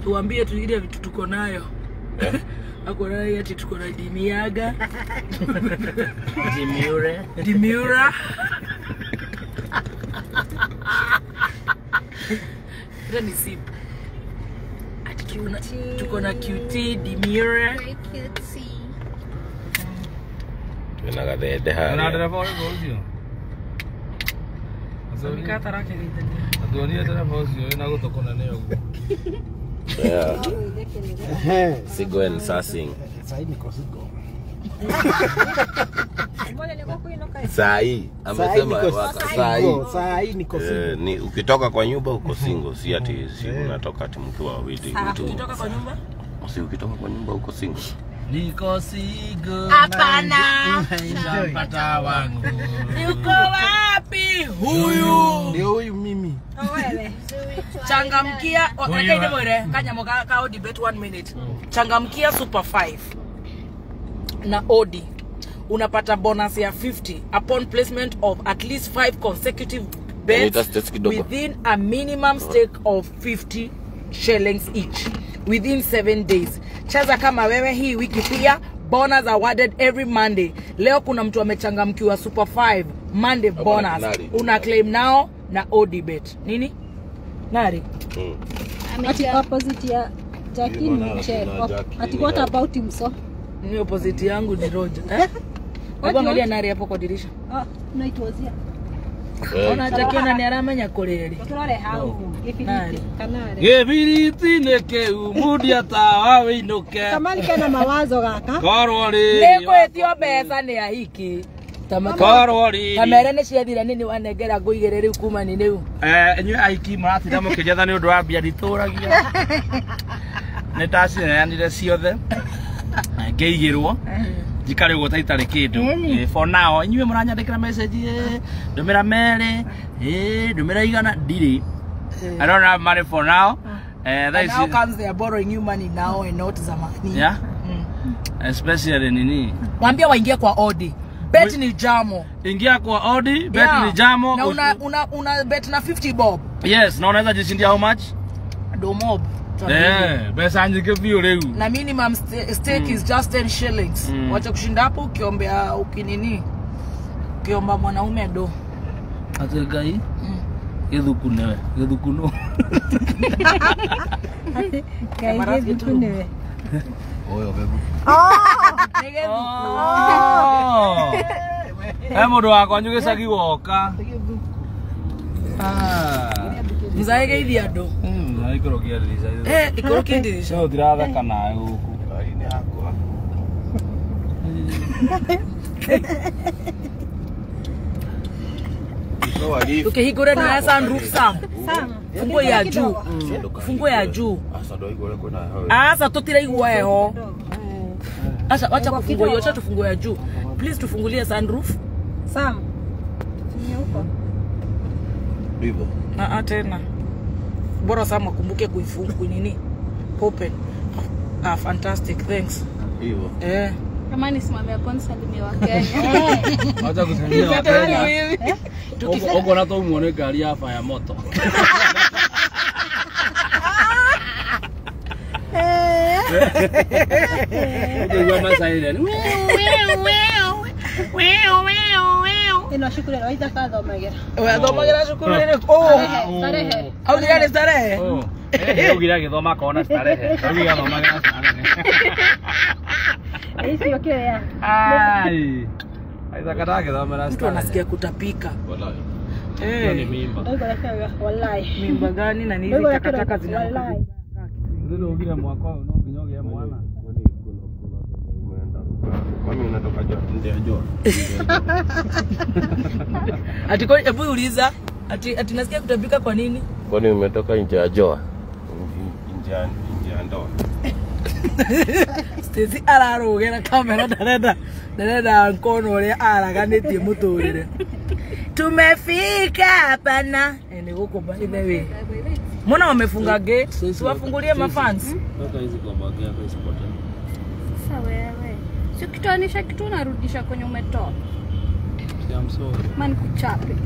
Tuambie tu ile vitu tuko nayo. Akona eti tuko na Dimiaga. Dimiura. Ile ni sip. Tuko na QT Dimiura. Tunaga de haya. Una dereva wao. Mikata rake gitani. Adonia dereva wao ina gutokona nayo. Sigo and Sassing. Sai amesema sai niko single. Ni ukitoka kwa nyumba uko single, si ati si unatoka ati mkiwa wawili. Ukitoka kwa nyumba? Si ukitoka kwa nyumba uko single. Niko single. Hapana. Shampata wangu. Yuko wapi huyu? Ndio huyu mimi. Wewe. Changamkia wakaide mwere kanyamo ka debate 1 minute. Changamkia super 5 na Odi unapata bonus ya 50 upon placement of at least 5 consecutive bets within a minimum stake of 50 shillings each. within 7 days. Cheza kama wewe hii wiki pia. Bonus awarded every Monday. Leo kuna mtu amechangamkiwa Super 5 Monday bonus. Una claim now na ODBet. Nini? Nari? Ati opposite ya Jackie ni Chef. Ati what about him so? Ni opposite yangu ni Roger. Hebu angalia Nari hapo kwa dirisha. No it was here. Ona Jackie na niaramenya kureri. Turore hau. Kanare. Gebiriti nekeu mudia tawa winuke. Kamali kana mawazo gaka. Korori. Neko etio mbeca ni ahiki. Korori. Kamera ni ciathira nini wanengera nguigere riu kuma ni niu. Enywe aiki maratira mukijetha ni undu wa bia dituragia. Nitacineanire ciothe. Ngeigirwo. Jikare go taitare kindu. For now inywe muranyandikira message ndumira mere ndumira igana ndiri. I don't have money for now. That is now comes they are borrowing you money now and not zamani. Yeah. Especially nini? Mwambie waingie kwa Odi. Bet ni jamo. Ingia kwa Odi, bet ni jamo. Na una bet na 50 bob. Yes, na unaweza jishindia how much? Do mob. Pesa nyingi vio leo. Na minimum stake is just 10 shillings. Wacha kushinda hapo ukiombea ukinini. Ukiomba mwanaume do. Ategai. Gedhukunewe, gedhukuno. Kai gedhukunewe. Oyo bebu. Mundu wakwa njugicagi woka. Mzaege ithi andu. Ikorokia dirisha. Ikorokia dirisha. No ndirathaka nawe guku. Ini yakwa. Ukihigura na sunroof Sam. Funguo ya juu. Funguo ya juu. Asa tutira igwa eho. Asa wacha kufungua hiyo, acha tufungue ya juu. Please tufungulie sunroof. Sam. Ni huko. Ndivyo. Tena. Bora Sam akumbuke kuifunga nini? Open. Fantastic. Thanks. Hivyo. Kama ni simamia kwanza salimia wa Kenya. Acha kusalimia wa Kenya. Uko na to muone gari hapa ya moto. Ndio mama saini. Ino shukuru waita kadho magera. Wewe thomagera shukuru ni Starehe. Au ni starehe? Ugira githoma kona starehe. Ugira thomagera starehe. Hiyo kile ya. Ai. Aidha katake thomera starehe. Mtu anasikia kutapika. Wallahi. Ni mimba. Wallahi. Mimba gani na nini takataka zinakuwa. Ndio ugira mwaka wao no kinyoge ya mwana. Mami unatoka nje ya joa. Ati kwa hebu uliza ati nasikia kutapika kwa nini? Kwani umetoka nje ya joa? Nje ya ndoa. Stezi ararogera kamera dareda nkono ule araganitie muturire. Tumefika hapa na ni huko by the way. Mbona wamefunga gate? Si wafungulie mafans. Toka hizi kwa bagi yako isipote. Sasa wewe. Sio kitoanisha kitu unarudisha kwenye umetoa. I'm sorry. Man kuchape.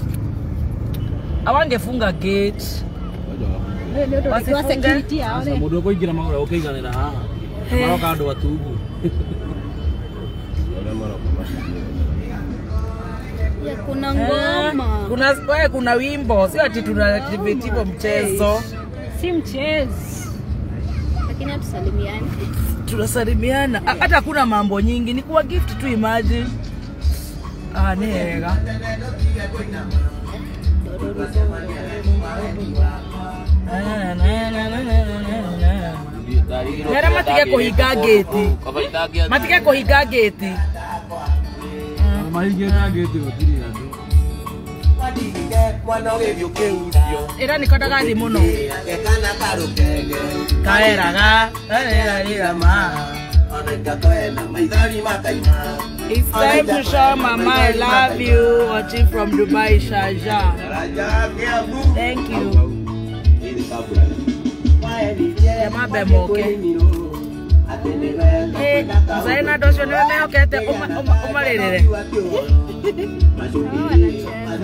Awangefunga gate. Ndio security aone. Sasa mudo kuingira magora ukaiganira haha. Maroka andu atubu. Ya kuna ngoma. Kuna wimbo, sio ati tuna activate mchezo. Si mchezo. Lakini hatusalimiani. Tunasalimiana. Hata kuna mambo nyingi, ni kuwa gift tu imagine. Nega. Nera matige kuhinga gate. Matige kuhinga gate. Mahinga gate gotiri andu. Era nikodaga thi muno. Kaeraga, ma. It's time to show Mama I love you. Watching from Dubai, Sharjah. Thank you. Yama bemoke. Hey, Zaina dosho nene okete umalelele.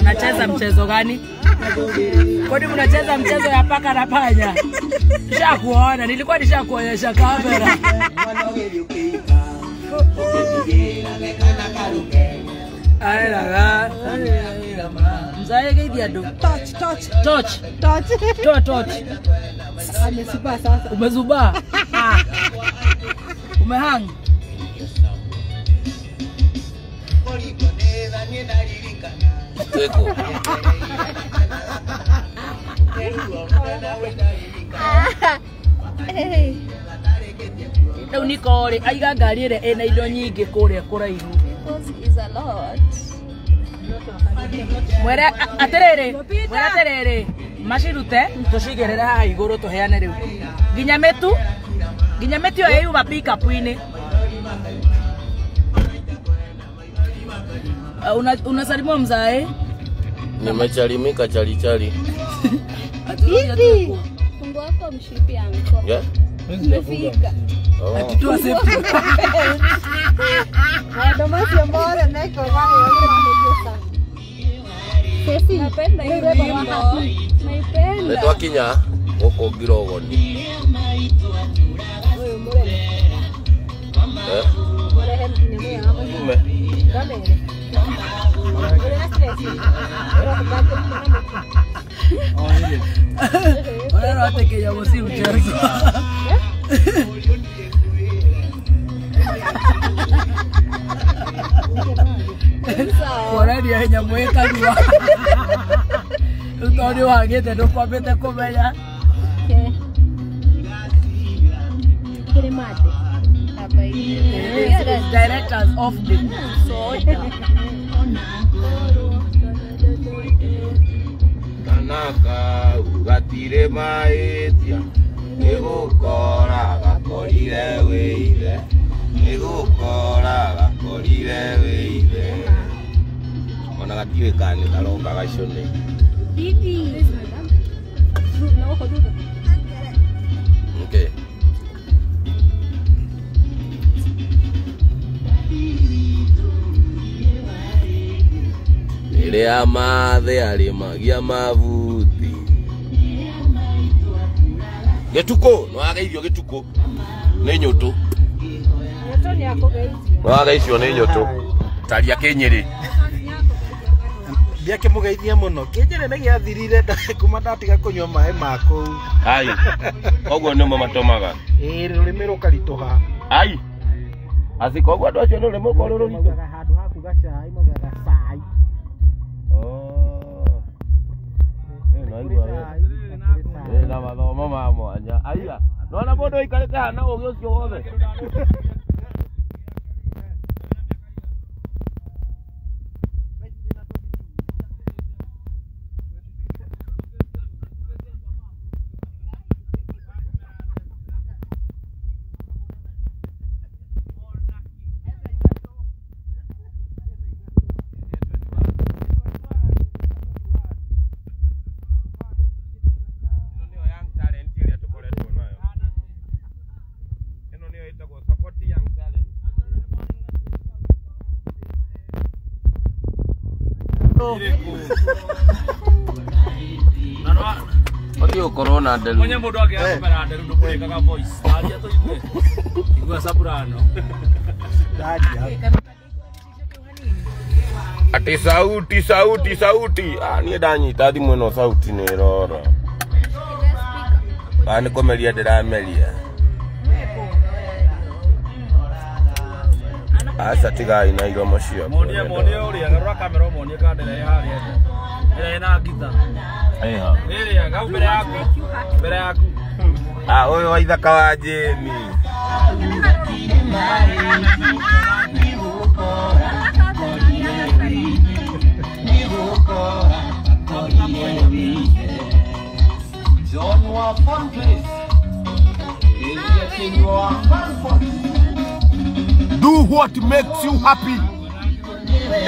Unacheza mchezo gani? Kwani mnacheza mchezo ya paka na panya? Nishakuona, nilikuwa nishakuonyesha kamera. Ayala. Mzae gidi ado. Touch. Amesuba sasa. Umezuba. Umehang. Teko. Leo niko ri aiga ngari ire ena indo nyingi kuria kuraihu. Is a lot. Mwere aterere mashirute tucigerera ha iguru tuheane riu nginya metu yo yeyuma pick up ini unasalimwa mzae Nimechalimika chali. Hivi. Fungu wako mshipi anko. Yeah. Umefika. Atutua safety. Ndio masi mbora neko wale sana. Sisi Napenda hiyo wimbo. Naipenda. Letwa kinya goko girogoni. Ahora hasta que ya vos sí mchezo. Bora dia nyamweka dua. Utoni wagete ndo kwambete kumenya. kile mate. Directors of the Kanaka ugatire maetia Nigukora gakorire weire Nigukora gakorire weire Ona gatiwe kani karonga gacone Bibi. Okay. Irea mathe arimagia mavuti Getuko no ageithio getuko ni nyoto Nyoto ni yako geithio no ageithio ni nyoto taria Kinyiri Ndiake mugeithia muno Kinyiri ni giathirire kuma ndatiga kunywa maĩ mako ai koguo nimo matomaga rurimi rukarituha ai asi koguo andu acio ni rurimi korururitu handu haku gacai mugaga cai na mathomo ma mwanya aiya nona mundu aikarite hana ugi ucio wothe Odio corona del. Mwenye mundu akiakomera nderu ndukurikaga voice. Aria tuigue. Igua soprano. Ati sauti. Nie ndanyita thimu ino sauti ni rora. Ani komeria ndirameria. Asa tiga ina iro macio. Monie uria garura kamera monie kandere haria. Ira ina gita. Eha. Iria gau mbere yaku. Uyu wa ithaka wa Jeni. John wa fun place. Do what makes you happy.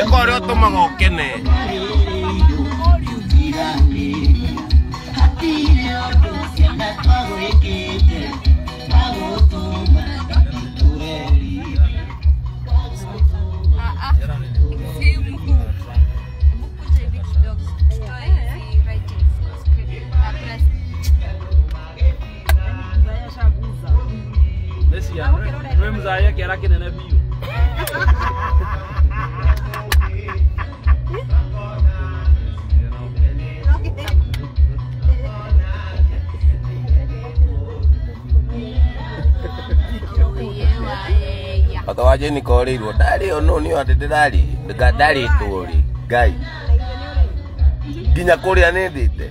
Ekore otomaga ukene. Wewe mzaya kiara kinene biu. Atau aja ni kori dua dari ono ni ada dari dekat dari kori gai. Dinya kori ane dite.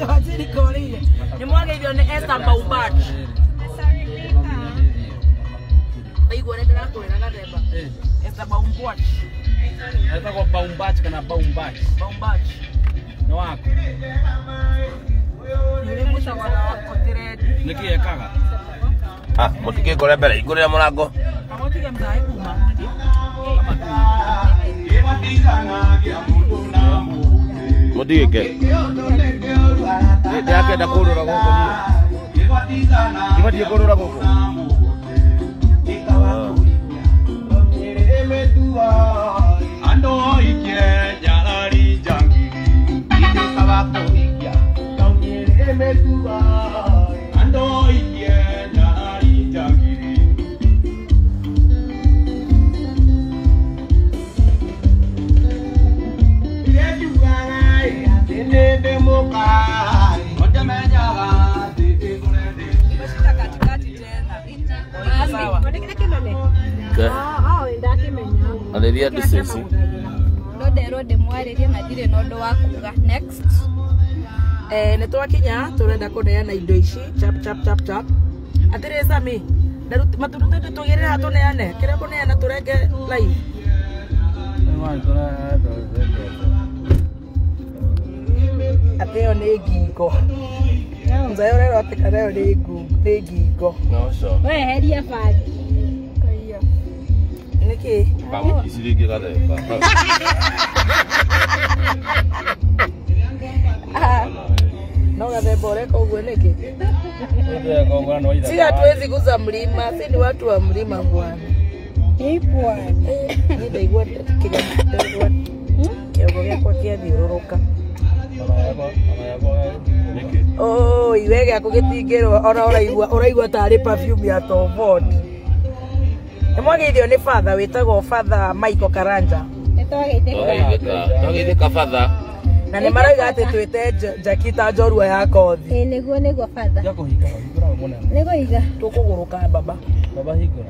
Aja ni kori. Ni mwana hiyo ni esta baumbach. Ai gua nenda na kori na kadeba. Esta baumbach. Esta kwa baumbach kana baumbach. Baumbach. No wako. Ni musa wala kotere. Niki yakaga. Ah, mutike kore bere igure ya murango. Amotike mzai kuma. Mutike ke. Dia ke da korora goko ni. Iba dia korora goko. Ando ikie jalari jangiri. Ite sabako ikia. Taunye metua. Ando ikie jalari jangiri. Ire juangai atende demokai. Ote menyaga tete kurede. Imeshika katikati tena. Sawa. Ke. Aleria disesi. Rode mwarĩrie na ndirĩ na ũndũ wa kuga. Next. Nĩ twakinya tũrenda kũneana indo ici chap. Atĩrĩ Sami, maturutĩte tũgĩrĩra tũneane. Kĩrĩa kũneana tũrenge live. Atĩ ĩyo nĩ ngingo. Mzee ũrero atĩ kana ĩyo nĩ ngingo. No so. Weheria bagi. Nĩkĩ? Vamos kisiringi kadeba. No gathemba ũreka ũguo nĩkĩ? Ndio kwa ngwana waida. Si hatuwezi kuza mlima, si ni watu wa mlima bwana. Ipo. Ni ndaigua kĩrĩa kĩongo gĩakwa kĩathiũrũrũka. Oh, iwe gĩaku gĩtingĩrwo ona ũraigua tarĩ perfume ya Tom Ford. Nĩ mwagĩithio nĩ father wĩtagwo Father Michael Karanja. Twageithĩka father. Na nĩ marauga atĩ twĩte Jakita njorua ya kothi. Nĩguo father. Yakũhika hingũra mũno. Nĩgũiga. Tũkũgũrũka baba. Baba hingũra.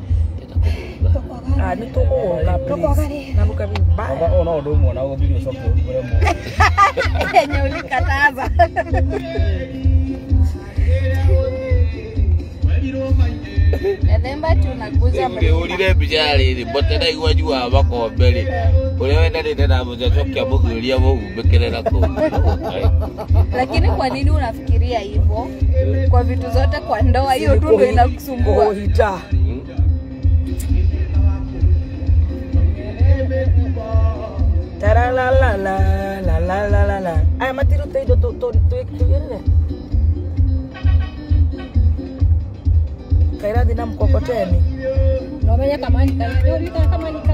Nĩ tũkũgũrũka please. Na nuka vibaya. Baba ona ũndũ ũmwe na ũgũthiĩ ũcoke ũgũre mũno. Yenye ulikataza. Ethemba tunaguza Ngeurire mbica rĩrĩ mbotera igua njua makombe-rĩ ũrĩa wendanĩte na mũjacokia mũgĩria mũhumbĩkĩre kũu. Lakini kwa nini unafikiria hivyo? Kwa vitu zote kwa ndoa hiyo tu ndio inakusumbua. Kuhita. Taralalalalalalala. Aya matirute indo tugirire. Kairathi na mkokoteni. No menya kama ni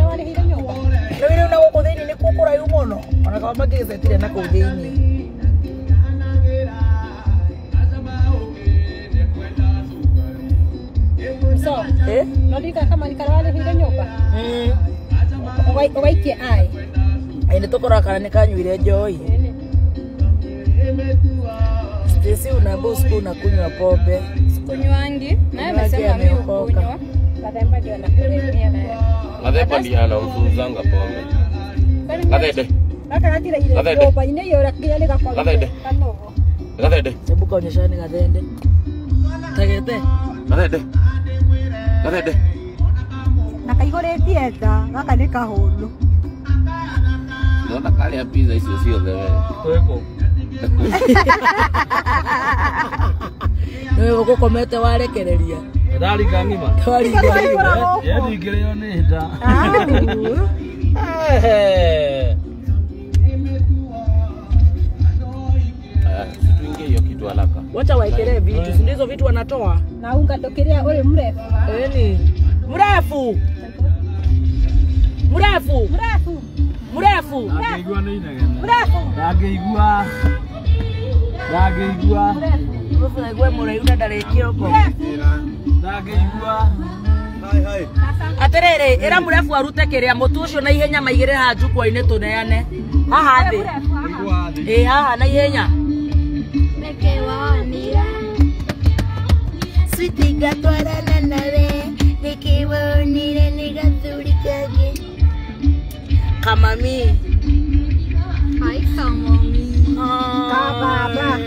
wale hilo nyumba. No ile una gũkũ thĩinĩ nĩ kũkũraihu mũno. Ona kama mangĩgĩcetire na kũu thĩinĩ. So, no dika kama ni wale hilo nyumba. Owaikie ai. Ai nĩ tũkoraga kana nĩ kanyuire njohi. Stacy unabusu unakunywa pombe. Kunywangi, naye amesema mimi ukunywa. Kademba ndio anakulemia na. Kademba ndio anamfunzanga pombe. Kadede. Akatira ile nyumba ine yora kile kwa. Kadede. Kadede. Hebu kaonyeshane kadende. Tagete. Kadede. Kadede. Nakaigoretie tha, gaka nĩ kahũnũ. Nona kale ya pizza icio ciothe we. Tweko. Nĩwe gũkomete warekereria. Ndaringa ngima. Ndaringa ngima. Yethingĩrĩo nĩ nda. Tuingie hiyo kitu haraka. Wacha waekelee vitu, si ndizo vitu wanatoa. Na unga ndokiria ule mrefu. Ni mrefu. Mrefu. Mrefu. Mrefu. Ndangĩigua nĩ inegene. Mrefu. Ndangĩigua. Ndangĩigua. Mrefu na igwe mũraihu na ndarĩkio ũguo. Ndagĩigua. Hai. Aterere, era murefu arute kiria mutu ucio na ihenya maigire ha njukwa-ini tuneane. Haha thi. Haha na ihenya. Meke wonira. Sutiga twarana nawe. Meke wonira nigathuri kage. Kamami. Hi, Kamami. Kababa.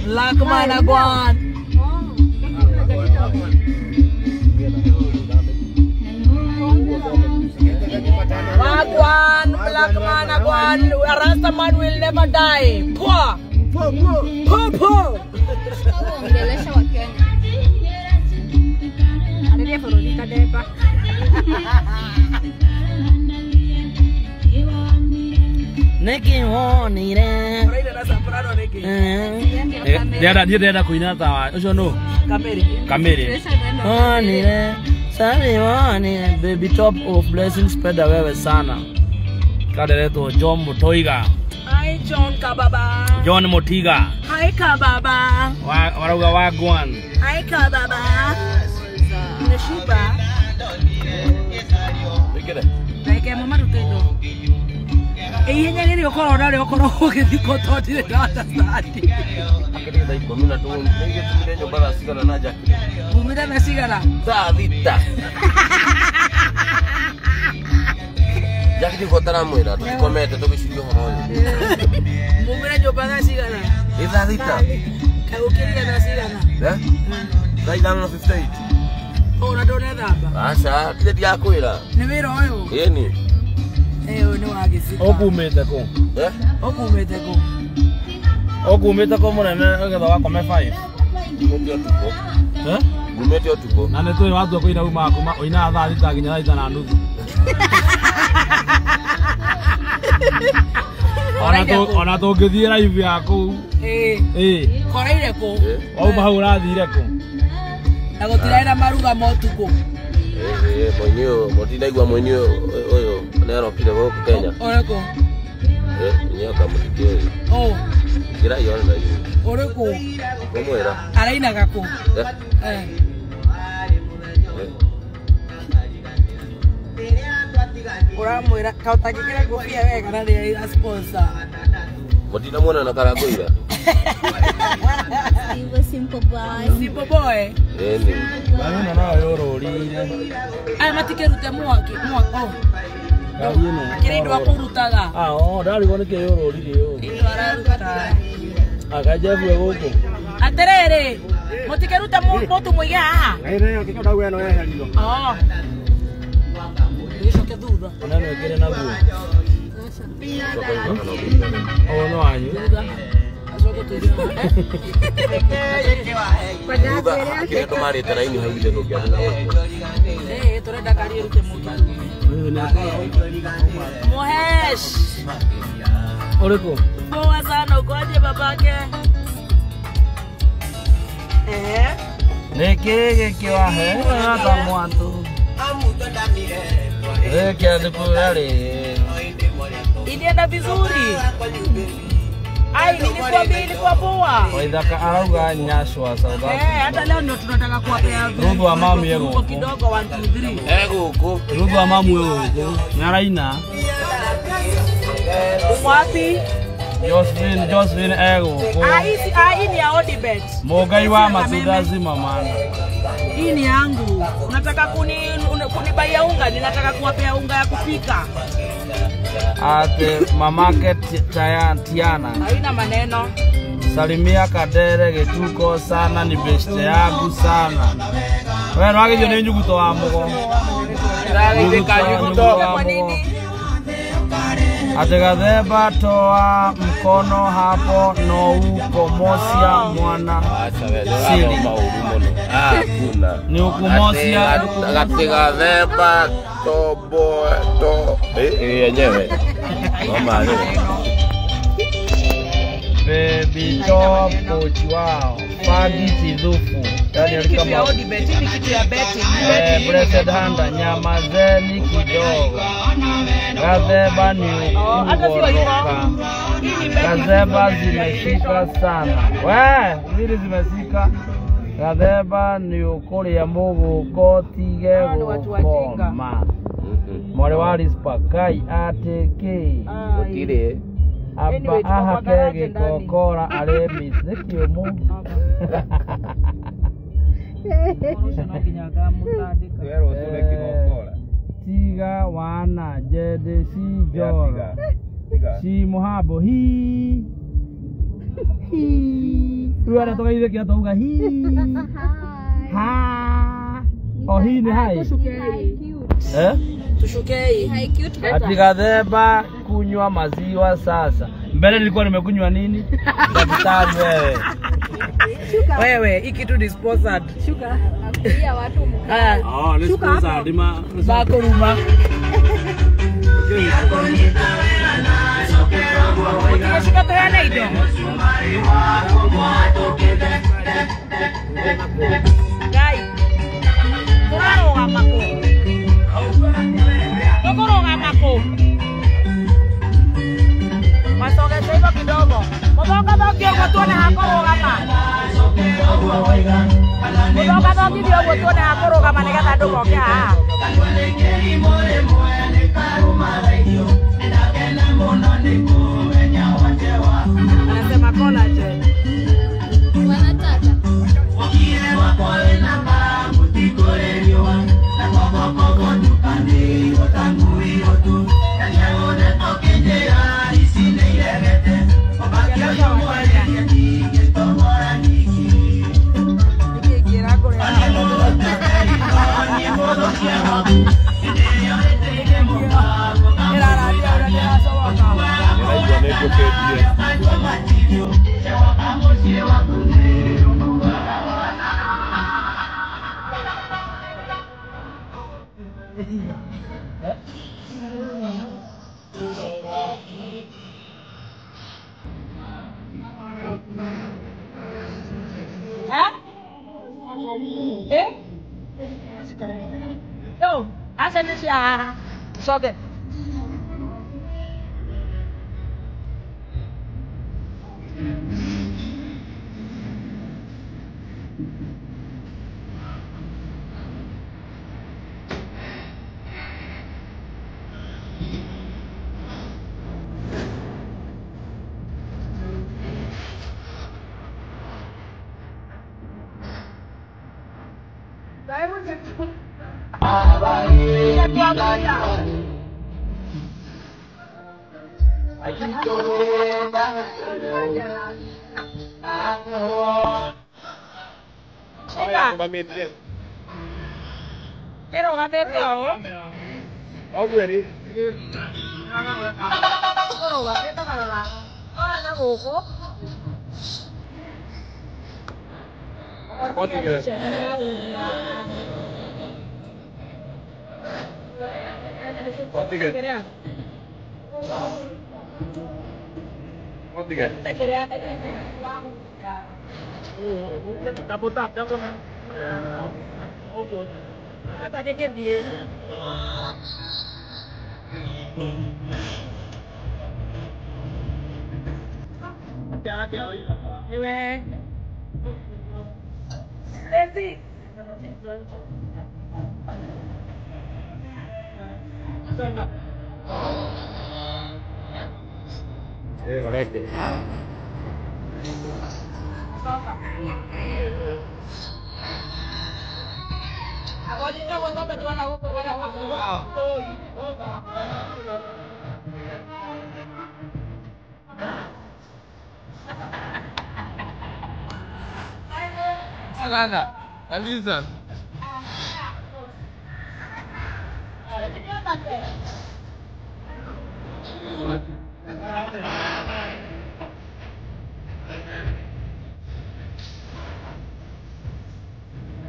Lakmana Gwan. Wagwan, Lakmana Gwan. Rasta man will never die. Poa. Po. Ongelesha wa Kenya. Angalia Veronica Deba. Neki wonire. Ndienda kuina tawa. Ucio no. Kameri. Wonire. Sari wonire. Baby top of blessing spread wewe sana. Kadereto John Mutoiga. Hi John Kababa. John Motiga. Hi Kababa. Warauga Wagwan. Hi Kababa. Neshiba. Like mama tutendo. Ihenya riri ukoro na rio ukoro ugithiko totire data stadi. Akirida ikomina tu nige tumire nyumba na sigara na Jackie. Mumira na sigara. Thita. Jackie gotara mwira tukomete tugicirio horo. Mumira nyumba na sigara. Thita. Kagukirira na sigara. Kaidana 58. Ona ndone thamba. Aca kile dia kwira. Ni wira uyu. Yeni. Ni wagisika. Okumite ku. Okumite ku. Okumite ku munene ugetha wakome 5. Gumete otuko. Gumete otuko. Na nĩ tũĩ watu kũina uma kuma oina thaa thita nginya thaa thita na nuthu. Ona tũngĩthiĩ live ya kũu. Koreire ku. Wauma hau ũrathire ku. Na gũtiraira maruga motuko. Mwenyewe motinaigua mwenyewe oyo nerokire gũkũ Kenya. Oreko. Nyo kamũtikĩ. Gira yona na yu. Oreko. Komwera. Arainaga ku. Uramwira kautakikira kofia wega na ndio sponsor. Motina mwana na karagoira. Simple boy. Simple boy. Eni. Bana na yororire. Ai matikerute mwaki. Kirindo akurutaga. Ndari gone ke yororire yo. Ndio araruta. Akajebu gũkũ. Aterere. Mutikeruta motu mwiga haha. Ndio kiko dawa eno ya halido. Nishoke thutha. Ona no ngire naguo. No anyu. Kĩrĩa marĩte raini hau ile ndũngĩona. Tũrenda kari ĩrute mũkĩ. Mohesh. Ũrĩkũ? Poa sana ukoje babake? Nĩkĩ gĩkĩwahe ta mwatũ. Ndikũrarĩ. Ilienda vizuri. Ai nilikuwa poa. Waithaka arauga nyashwa South Africa. Hata leo ndio tunataka kuwapea Ruthu wa mamu yego. Kidogo 1 2 3. Gũkũ. Ruthu wa mamu yego. Nyaraina. Wapi? Josephine ego. Hii ni ya Odibet. Mogai wa Masuda zima mana. Hii ni yangu. Unataka kunibaia unga, ninataka kuwapea unga ya kupika. Ate mamake Tiana. Haina maneno. Salimia Kadere Gituko sana ni beste yangu sana. Wewe wagithio ni nyuguto wa mugo. Ndagithika nyuguto kwa nini? Atagatheba toa mkono hapo no ukomosia mwana siri kuna ni ukomosia atagatheba tobo to yenyewe mama baby top coach wao fagi tidhufu yani alikama kitu ya betting blessed handa nyamazeni kidogo gatheba ni hata sio hivyo hii ni Gazeba zimeshika sana. We, zile zimeshika. Gazeba ni ukuri ya Mungu kotige gukoma. Mwale wali spakai ateke. Gutire. Aba ahake gikokora aremi zekio mu. Tiga wana jede si joro. Si mohabo hi. Ruara toka hivi kia toka hi. Ha. Oh hi ni hai. Eh? Tushukei. Hai cute. Ati Gazeba kunywa maziwa sasa. Mbele nilikuwa nimekunywa nini? Daktari wewe. Wewe, hii kitu ni sponsored. Shuka. Akulia watu mkaa. Oh, ni sponsored ma. Bako ruma. Shika tena hiyo. Gai. Toroga mako. Toroga mako. Masoge sasa kidogo. Mbona baki kwa tuone hakoroga ma. Mbona baki kwa tuone hakoroga ma nigata ndugo kia. Anasema collagen. Wanataka. Yo, asan na siya? Soge. Pero ngate tao. Already. Oh, ngate tao kana. Ah, na buko. What you get? What you get? What you get? Tapos tapos. Okay. Tadi kan dia. Ewe. Lezi. Correct. Ako din na wala pa tuwa ako wala ako. Agak. Alisan.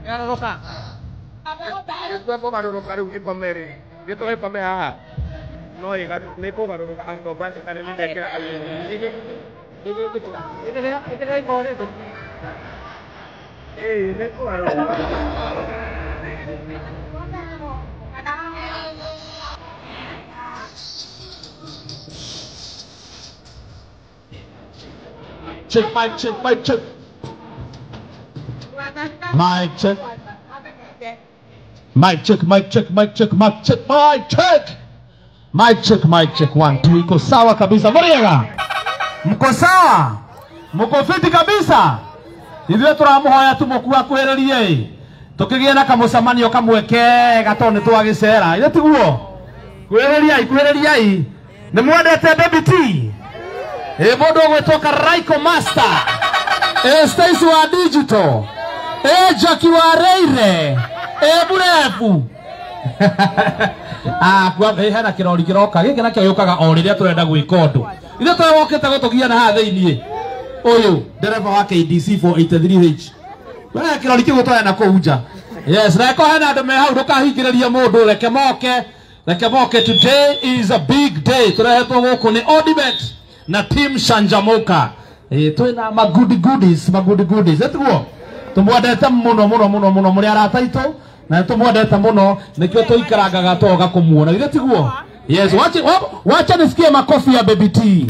Yang roka. Itu apa baru baru ini pemeri. Itu apa pemeri? Noi kan, lepo baru ang toban kan ini dekat. Ini lagi boleh tu. Lepo baru. check, mic check, mic check. Mic check. Mic check, mic check, mic check, mic check, mic check. Mic check, mic check. 1 2. Iko sawa kabisa. Muriega. Mko sawa? Mko fiti kabisa? Hivyo turamuhoya tumukuwa kwererie. Tukigia na kamucamanio kamweke gatone twagicera. Ile tiguo. Kwereriai. Ni mwendete Baby T. Mundu gwetwoka Raiko Master. Stacy wa Digital. Jackie wa Reire. Burefu. Kwa hena kirori kiroka giki nakio yukaga o riria turenda gwika undu. Ile twokete gutugia na ha thiini. Uyu dereva wa KDC 483H. Wewe kirori kiu twena kuunja. Yes, reko hena andu me hau ndukahingiriria mundu reke moke. Today is a big day. Turahetwo guku ni Odibet na team Shanjamuka. Twina goodies. Etiguo. Tumwendete muno muri arataito na tumwendete muno nikio tuikarangaga toga kumuona. Etiguo. Yes, wacha nisikie makofi ya Baby T.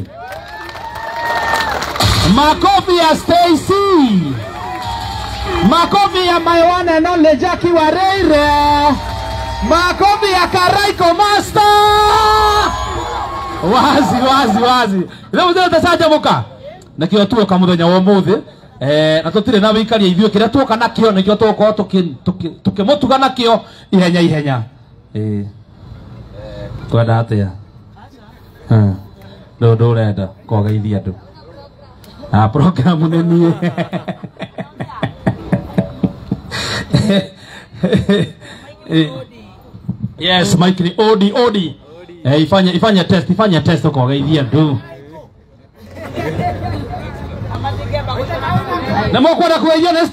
Makofi ya Stacy. Makofi ya my one and only Jackie Wareire. Makofi ya Karaiko Master. Wazi. Leo ndio Shanjamuka. Nakio tuoka muthenya wa muthi. Na tutire na wikaria ithio kiria tuoka nakio nikio tuko tukimutuga nakio ihenya. Twenda atia. Ndo urenda kogeithia andu. Program nini. Yes, Mike ni Odi. Ifanye test kogeithia andu. Nemokwenda kuiona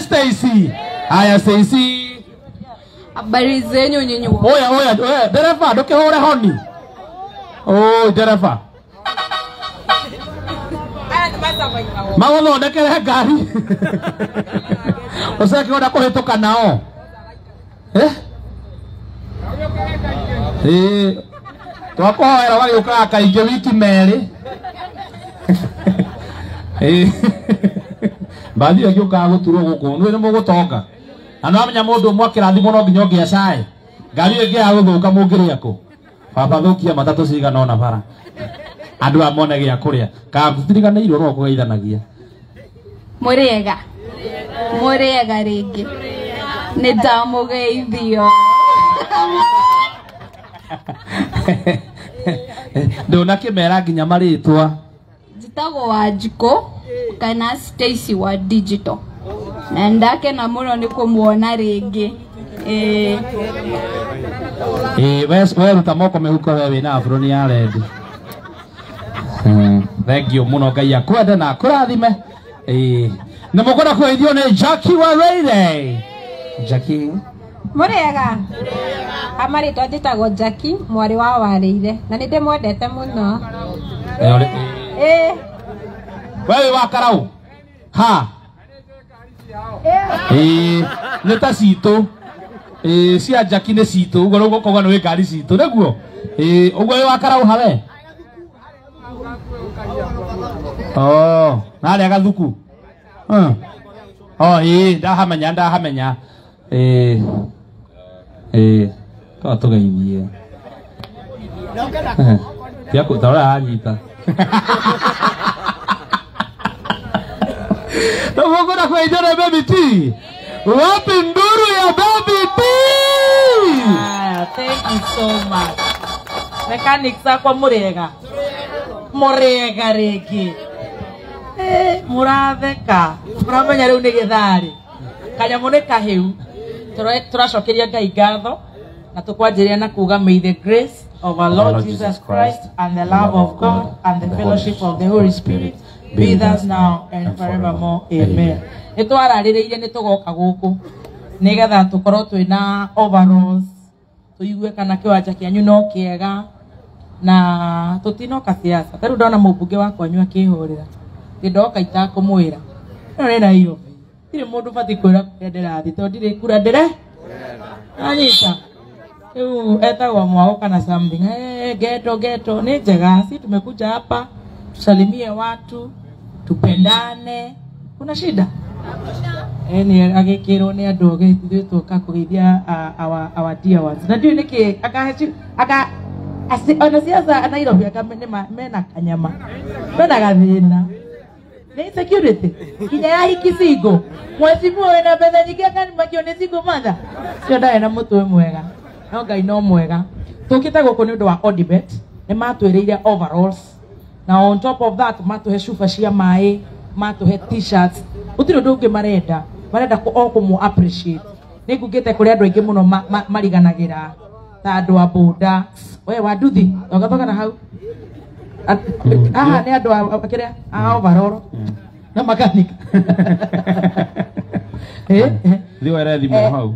Stacy. Aya Stacy. Habari zenyu nyinyi. Oya, dereva ndukihore honi. Dereva. Magono ndekere ngari. Oseke oda kuhituka nao. Twakohoera wagiuka kaingi wiki meri. Baadhi agiuka guturwo guku nwe mugutonga. Ano amenya mundu mwakira thimo no nginya ngia cai. Ngari ingi ya guthuka mungiria ku. Baba thukia matatu cigana ona bara. Andu amone gia kuria. Ka gutiriganirwo no kugeithanagia. Muriega ringi. Ni ndamugeithio. Ndona kimera nginya maritwa. Jitago wa Jiko kana Stacy wa Digital. Na ndake na muno ni kumuona ringi. Wewe rutamoko mehuko wewe na afroni ya red. Thank you muno Ngai akwende na kurathime. Na mukora kuithio ni Jackie Wareire. Jackie. Muriega. Amari twanditagwo Jackie mwari wa Wareire na ninde mwendete muno. Wewe wakarau. Ha. Neta cito. Cia Jackie ne cito. Ugo ugo koga no ngari cito naguo. Ugo we wakarau hawe. Nale agathuku. Ndahamenya. Kwa tugeithie. Ya kutara anyita. Tumukura kuijana Baby T. Wapi nduru ya Baby T? Thank you so much. Mechanics akwa murega rigi. Muratheka. Muramenya riu ni githari. Kanyamu ni kahiu. Turacokeria Ngai ngatho na tukwanjiria na kuga may the grace of our Lord Jesus Christ and the love of God and the fellowship of the Holy Spirit be with us now and forevermore. Amen. Nitwaraririire nitugoka guku nigetha tukorwo twina overalls tuigue kana kiwanja kianyu no kiega na tutinoka siasa. Taru ndona mubunge wakwa nyua kihurira ndoka itakumwira no nina hiyo ile mundu bati kwira ndirathi to ndire kura ndire anyita etagwa mwao kana something geto ni njega si tumekuja hapa tusalimie watu, tupendane. Kuna shida? Ni agekero ni andu githu kakugeithia our dear ones. Na ndio niki ona siasa Nairobi mena kanyama. Mena gathina. Ni security. Kinya ya hikisigo. Mwesimu wena pesa nyingi akani makione sigo mother. Sio ndae na mutwe mwega. No Ngai no mwega. Tukita guku ni undu wa Odibet. Ni matwereire overalls. Na on top of that matuhe shufa cia mai, matuhe t-shirts. Utiro ndungi marenda ku mu appreciate. Ningugite kuri andu aingi muno mariganagira ta andu a boda. We waduthi thogatoka na hau. Aha ni andu akiria overall na mechanic. Rio era thimo hau.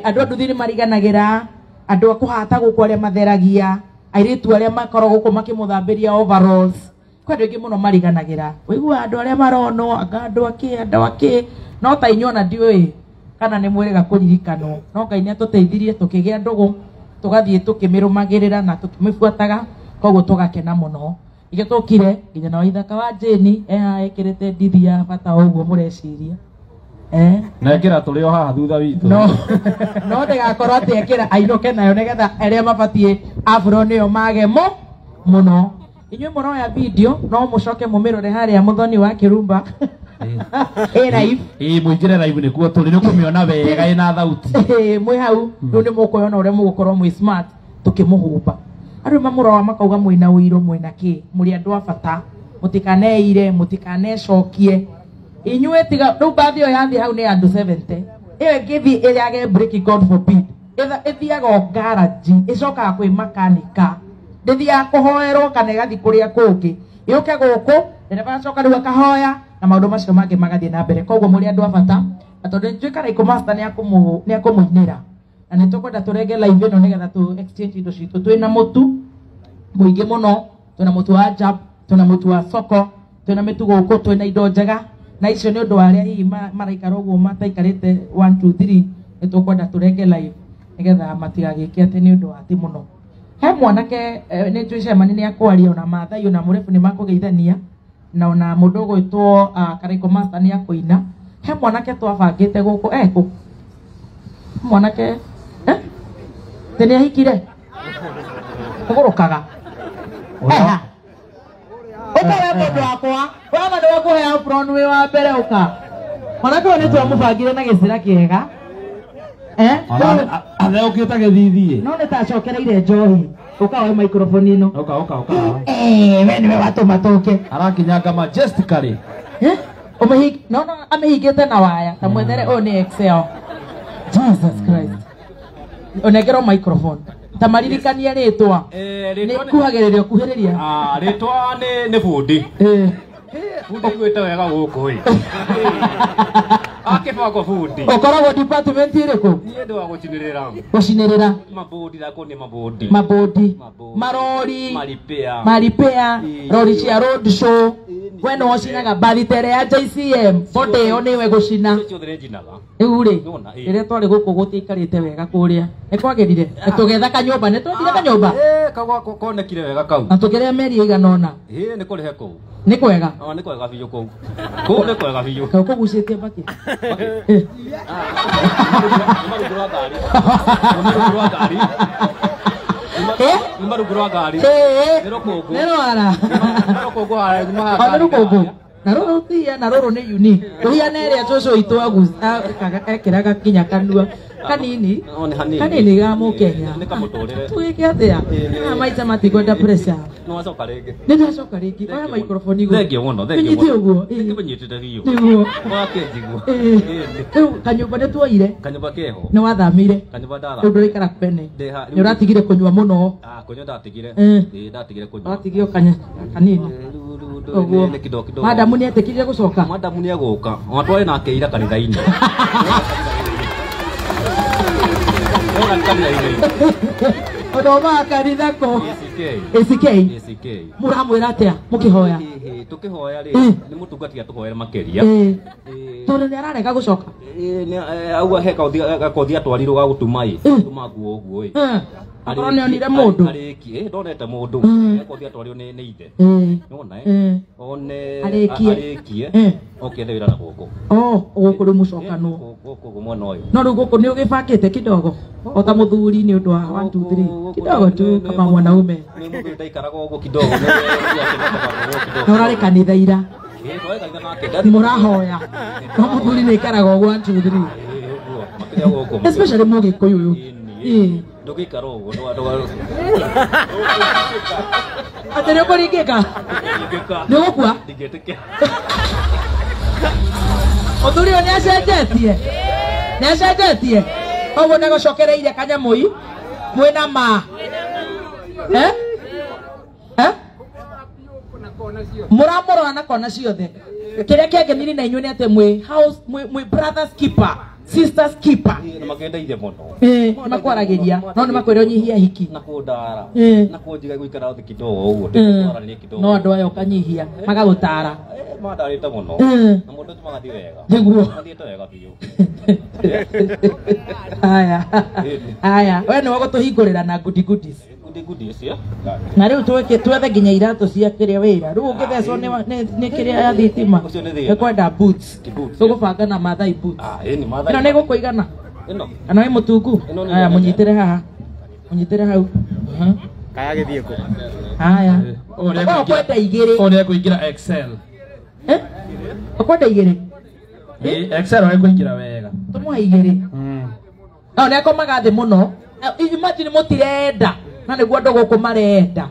Andu nduthi ni mariganagira, andu akuhata guku aria matheragia, airitu aria makoro guku makimuthambiria overalls. Kwa ndio muno mariganagira. Wigua andu aria marono, andu aki no ta inyona ndiwe kana ni mwirega kuririkano. No Ngai ni atuteithirie tukigia ndugu, tugathie tukimirumagirira na tukimifuataga, koguo tugakena muno. Ige tukire nginya na ithaka wa Jeni ekirite ndithi ya bata uguo mureciria. Na ekira turi o haha thutha witu. No ndigakorwo ati ekira airoke nayo nigetha aria mabatie afro niyo magemo muno. Inywe muroya video no mucoke mumirore haria muthoni wa Kirumba. Live. Muingire live nikuo turi kumiona wega ina thauti. Mwe hau ru ni mukoyona uria mugukorwo mwi smart tukimuhumba. Andu mamuroa makauga mwina uiro mwina ki muri andu abata mutikaneire mutikanecokie. Inywe tiga ru bathio yathi hau ni andu 70. Iyo ngithi iriage break God forbid. Ithiaga garage icokaga kwi makanika. Ndithia kuhoerwo kana gathi kuria kungi. Yuke guku ndireba coka riu akahoya na maundu macio mangi magathie na mbere. Koguo muri andu abata atondu njwika Raiko Master ni akumuinira. Na nitukwenda turege live ino nigetha tu exchange indo citu twina mutu muingi muno, twina mutu wa jab, twina mutu wa soko, twina mitugo guku, twina indo njega. Na icio ni undu wa aria hihi maraikara uguo mataikarite 1 2 3 nitukwenda turege live nigetha matigagike ati ni undu wa ti muno. He mwanake ni twicemani ni akwaria ona Maathai ona Murefu ni makugeithania na ona mundu gwitwo Raiko Master ni akuina. He mwanake twabangite guku ku mwanake tene ahikire ugurukaga uka we mundu wakwa wama ni wakuhea front we wa mbere uka mwanake we ni twamubangire na gicira kiega athe ukita githithie no ni tacokereire njohi uka we microphone ino uka we niwe watuma toke arakinyanga majestically no amehigite na waya ta mwethere o ni Excel. Jesus Christ. Onegero microphone. Tamaririkania ritwa. Ni kuhagiriria kuhiriria. Ritwa ni bundi. Bundi gwite wega guku ri. Akibako bundi. Okoragwo department iriku? Ni ndu wa gucinirira. Gucinirira. Mabundi dako ni mabundi. Mabundi. Marori. Maripea. Rori cia road show. Wena wacinaga bathitere ya JCM. Bode yo niwe gucina. Uri. Ire twari guku gutiikarite wega kuria. Nikwagirire. Tugetha kanyumba nitwendire kanyumba. Kagwa konekire wega kau. Na tukire meri iganona. Ni kurihe kuu. Ni kwega. Ni kwega biyo kuu. Kuu ni kwega biyo. Kau kugucitie baki. Nimarugurwa gari. Nero ara. Na roro tia na roro ni unique. Tuhia nere coco itu agusta ekiraga kinya kanua kanini. Kanini ga mu Kenya. Tuike atia. Maita matikwenda pressure. No acoka ringi. Ni acoka ringi. Oya microphone iguru. Thengio muno, thengio muno. Uguo. Kinyitite hiyo. Niguo. Wakejiguo. Kanyumba ne tuoire. Kanyumba keho. Ni wathamire. Kanyumba ndara. Ndu ikara pene. Ni uratigire kunywa muno. Kunywa ndatigire. Ndatigire kunywa. Watigio kanini. Ni kidogo kidogo. Madamu ni atekire gucoka. Madamu ni aguka. Watware nake ira kanitha-ini. Odoma kanitha ko. ACK. Muramwira atia mukihoya. Tukihoya ri ni mutungati atuhoera makeria. Tondu ni ararega gucoka. Auga he kothi atwarirwo ga gutuma tuma guo uguo Akorwo nĩ onire mũndũ. Arĩkie, ndonete mũndũ. Ekũthi atwario nĩ ithe. Nĩwona one arĩkie. Okende wĩra na gũkũ. Gũkũ rĩ mũcokanwo. Gũkũ mwena ũyũ. No rĩu gũkũ nĩ ũgĩbakĩte kidogo. O ta mũthuri nĩ ũndũ wa 1 2 3. Kidogo tu kama mwanaume. Nĩ mũthuri ndaikaraga ũguo kidogo. No rarĩ kanitha ira. Mũrahoya. No mũthuri nĩ ikaraga ũguo 1 2 3. Especially Mũgĩkũyũ ũyũ. Ndũgĩikara ũguo atĩ nĩ ũkũringĩka nĩ ũgũkua mũthuri ũyũ nĩ acenjetie koguo nĩ gũcokereire kanyamũi mwĩna ma mũramũrora na kona ciothe kĩrĩa kĩangenirie na inyuĩ nĩ atĩ mwĩ brothers keeper sisters keeper nĩmakendeire mũno nĩmakwarageria no nĩmakwĩra ũnyihia hiki na kũndara na kũnjiga gũikara thĩ kidogo ũguo ndĩkũtwarania kidogo no andũ aya ũkanyihia magagũtara mandarĩte mũno na mũndũ tu magathiĩ wega nĩguo mathiĩte wega biũ aya we nĩ wagũtũhingũrĩra na goodies na rĩu twethe nginya iratũ cia kĩrĩa wĩra rĩu ũngĩthecwo nĩ kĩrĩa ya thitima nĩkwenda boots tũgũbanga na Maathai boots ĩno nĩ gũkũigana kana wĩ mũtungu aya mũnyitĩre haha mũnyitĩre hau kaya gĩthiĩ kũ aya ũkwenda igĩrĩ ũrĩa kũingĩra excel ũkwenda igĩrĩ excel ũrĩa kũingĩra wega tũmũha igĩrĩ no nĩ akomaga thĩ mũno imagine mũtirenda na nĩguo andũ gũkũ marenda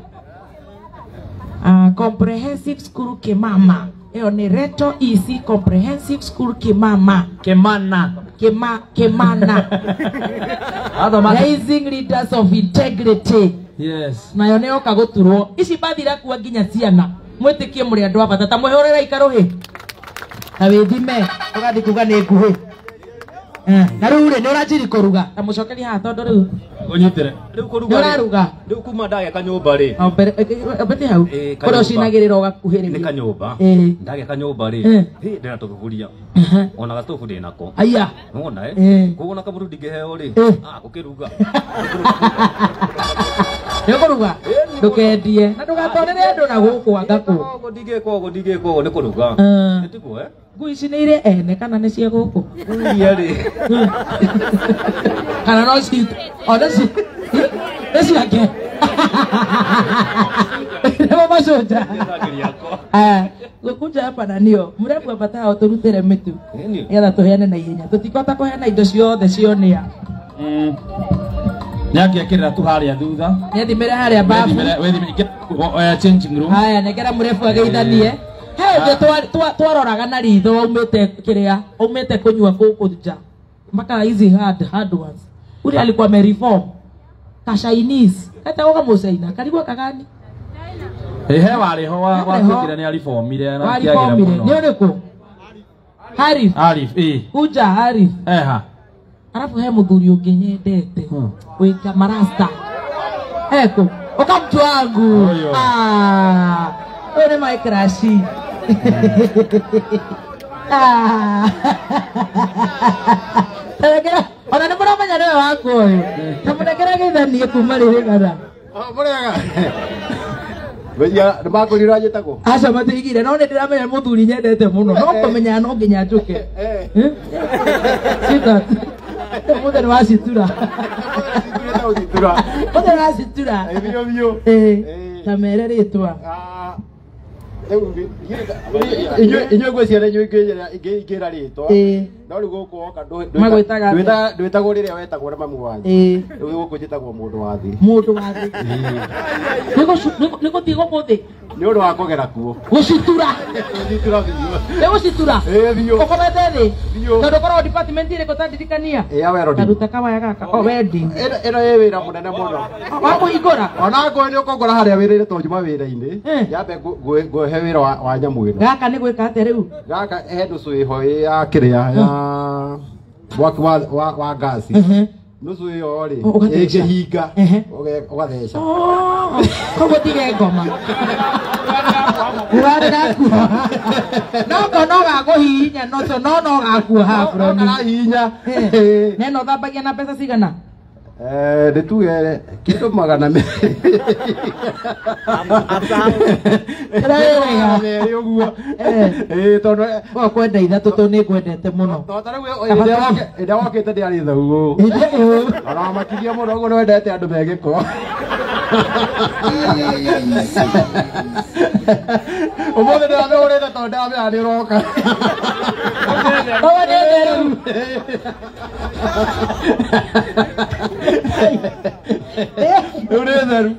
comprehensive school Kimama ĩyo nĩ Reto EC comprehensive school Kimama Kimana raising leaders of integrity yes nayo nĩ yoka gũturwo ici bathira kuwa nginya ciana mwĩtĩkie mũrĩ andũ a bata ta mwĩhũrĩra ikarũhĩ na wĩthime ũgathi kuga nĩ nguhĩ na rĩu rĩ nĩ ũranjiri kũruga ta mũcokeri haha tondũ rĩu ũnyitĩre rĩu kũruga ũraruga rĩu kuma ndageka nyũmba rĩ mbete hau kũrĩa ũcinagĩrĩra ũgakuhĩrĩria nĩ kanyũmba ndageka nyũmba rĩ ndĩna tũthuburia ona gatobu ndĩ nako aya nĩwona koguo na kaburu ndingĩheo rĩ ũkĩruga nĩ ũkũruga ndũkendie na ndũgatwarĩre andũ na gũkũ angakũ ũguo ndingĩka ũguo nĩ kũruga nĩtiguo ngui ici nĩ irĩ ene kana nĩ cia gũkũ iria rĩ kana no ciitũ ona nĩ ciake nĩmo macoja gwĩkunja hapa na nĩo mũrembu ambata hao tũrutĩre mĩtu nĩgetha tũheane na ihenya tũtikota kũheana indo ciothe cionĩa nĩangĩakĩrĩra tu harĩa thutha nĩathimĩre harĩa babu changing room haya nengera mũrebu agĩithanie he twaroraga na ritho waumĩte kĩrĩa aumĩte kũnyua gũkũ nja mpaka hizi hard ones ule alikuwa amereform ka Chinese hata woga Musaina kalikuwa kagani he warĩ ho watwĩkire nĩ reformire na kĩagĩra mũno nĩ ũrĩkũ Harif kuja Harif alafu he mũthuri ũngĩ nyendete wĩka marasta heko okamtu wangu wewe my crush ona nĩ mũramenya nĩwe wakwa ũyũ na mũnengera gĩithanie kuma rĩrĩ gara mũrega nĩ makũrira njĩtagwo aca matigire no nĩ ndĩramenya mũthuri nyendete mũno no kũmenya no nginya njũke mũthĩ nĩ wacitura mũthĩ nĩ wacitura kamere rĩtwa inyuĩ ngwĩciria ingĩra rĩtwa no rĩu gũkũ woka ndwĩtagwo rĩrĩa wetagwo na mamu wanyu rĩu gũkũ njĩtagwo mũndũ wa thĩ nĩ gũthiĩ gũkũ thĩ nĩ ũndũ wa kũgera kuo gũcitura nĩ gũcitura ũkomete thĩ tondũ korwo department ĩrĩkũ tandirikania karuta kawaya gaka wedding ĩno ĩ wĩra mũnene mũno wa kũhingũra ona ngwe nĩ ũkongora harĩa wĩrĩire to njuma wĩra-inĩ nyambe ngwehe wĩra wa nyamũ ĩno gaka nĩ gwĩka atĩa rĩu gaka he nusu ĩho ya kĩrĩa ya mwaki wa ngasi nusu ĩyo rĩ ĩngĩhinga ũgatheca koguo tige ngoma urarĩ gakua noko no gagũhihinya no gakua ha buroni hihinya neno thambagia na mbeca cigana Nituge kitu magana me. Rai uguo. Tondu kwenda ithatu to ni kwendete muno. Totara ida wakite ndi ari thau. Ara makiria muno uguo wendete andu megiko. Umothe ndamehurite tondu ndamenya ni roka. Uretheru.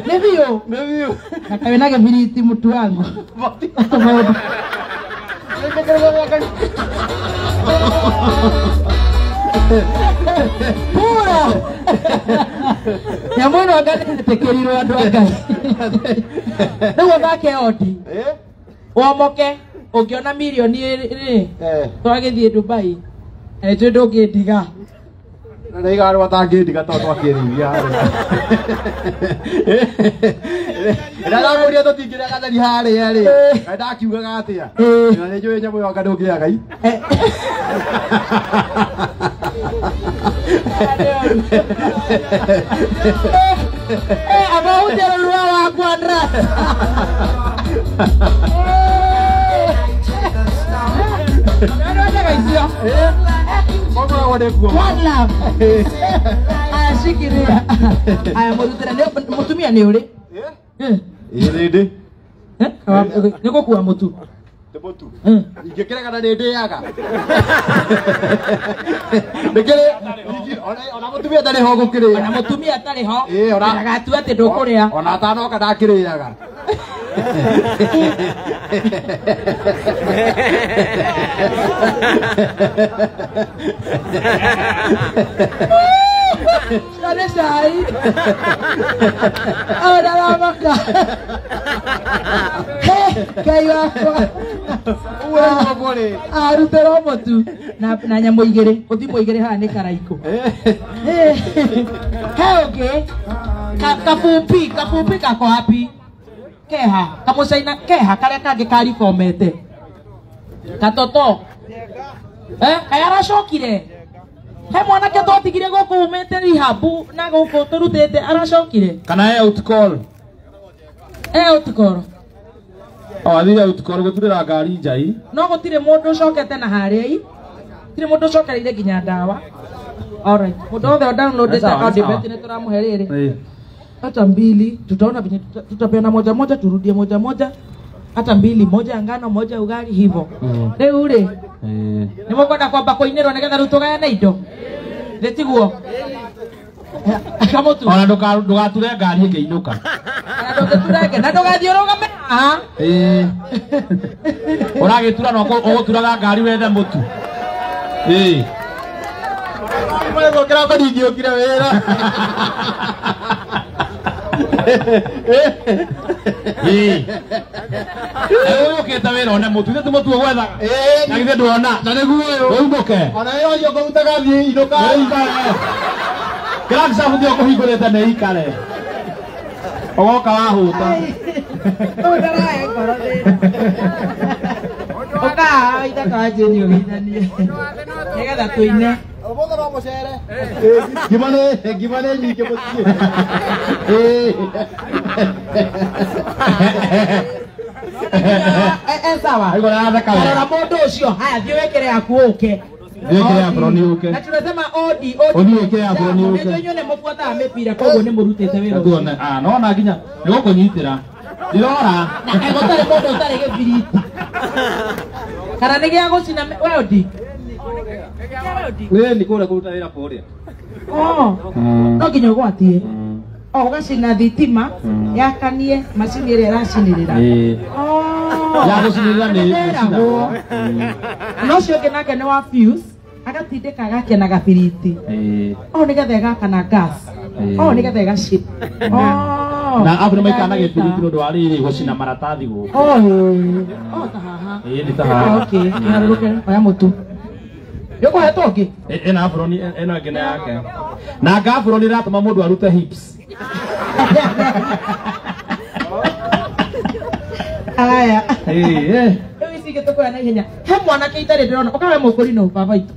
Nevio. Nevio. Nakawena gabiriti mtu wangu. Pura. Ya mwana wakati tekerirwo andu agai. Ndio thake odi. Wamoke ungiona milioni ri. Twagithie Dubai. Twende ungidiga. Na igaro watangidiga to twakirithia. Ndaramuria tutingira gathari haria ri. Ndakiugaga atia. Na njui nyamu yoka ndungia Ngai. Aba utero ruwa wa kwandra. Ndio gaisio. Koma wode kuo. One love. Ashikiria. Aya murutira ni mutumia ni uri? Ndi. Niko kuwa mutu. Mutu. Ingekira kana ndi yaga. Ndikire ona mutumia tari ho gukiria. Ona mutumia tari ho. Ona gatu ati ndukuria. Ona tanoka ndakiriaga. Sare sai. Ora la bocca. Kai wako. Uwe mbole. Arutero motu. Na nyambo igere. Uthimo igere haha ni karaiko. Okay. Kapupi kako happy. Keha. Kamusaina keha kare kage kari komete. Katoto. Aracokire. He mwanake twatigire guku umete rihabu na guku turutete aracokire. Kana out call. Out call. Athire out call guturira ngari njai. No gutire mundu cokete na haria i. Tire mundu cokereire ginya ndawa. Alright. Mundu othe downloadete audio bet ni turamuhe riri. Hata mbili tutaona venye tutapeana moja moja, turudie moja moja, hata mbili, moja ya ngano, moja ya ugali hivyo. Leo ule nimekwenda kwamba koinero nigetha rutugaya na indo retiguo kama tu ona ndugature ngari ingeinuka na ndugaturage na ndugathiuruga uragitura no uguturaga ngari wethe mutu mwe gokira ko ndigiukire wira ukite wira one mutu ithe mutu gwetha na githe ndwona na niguo uyu umuke ona yo yo gutaga thie inuka kira sabu ndio kuhingurite ne ikare ogoka wahuta ndaraye korode oka itakaje ni ogithanie nigetha tuine Oboga no mucere. Gimane nyike mutie. Sawa. Aigo na thaka. Ara mundu ucio haya thie wekere yaku uke. Wekere ya broni uke. Na tunasema odi. Odi wekere ya broni uke. Ndio nyone mufuata mepira koguo ni murutite wira. Tuona no na nginya nigo kunyitira. Ndilora. Na egotare mundu utare gebiriti. Kana nigi agucina we odi. Wewe ndikora kuruta wira poria. No nginya gwatie. Ugacina thitima yakanie macini ĩrĩa ĩracinĩrĩra. Ya gucinĩrĩra nĩ no cio ũngĩ nake nĩ wa fuse agatindĩka agakena gabiriti. Nĩgetha ĩgakana gas. Nĩgetha ĩgacip. Na abu nĩ maikana gĩbiriti nĩ ũndũ wa rĩrĩ gũcina maratathi gũkũ. Ta haha. Nĩ ta haha. Okay, ngarũrũke oya mũtu. Yoko heto ũngĩ. Ena afroni eno ĩngĩ na yake. Na ngafroni ratũma mũndũ arute hips. Aya. Rĩu ici ingĩtũkũra na ihenya. He mwanake itarĩ ndĩrona ũkawe mũkũri no baba itu.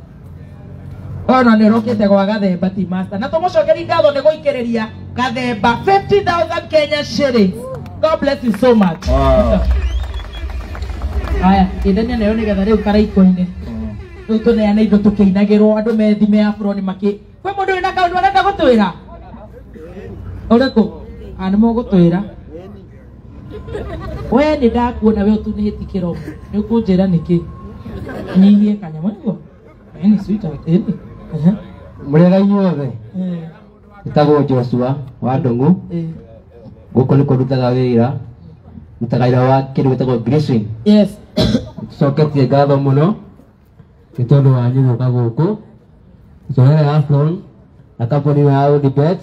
Ona nä rokete gwa Gathemba ti master na tumucokeri ngatho nä guikereria Gathemba 50,000 Kenya shillings. God bless you so much. Aya indania nayo nä getha rä u karaiko-inä rä u tå neana indo tå kä inagä rwo andå methime ya buroni makä kwä må ndå wä na kaundu arenda gå twä ra å rä kå nä må gå twä ra we nä ndakuona we å tunä hä ti kä romo nä å kå njä ra nä kä nyihie kanyamå iguo ni sweetheart Murega inyuothe itagwo Joshua wa Ndungu guko niko rutaga wira rutaga wira wa kindu gitagwo grazing. Yes Coketie ngatho muno nĩ tondũ wanyu gũka gũkũ tũhere Afron na kambuni ya Odibet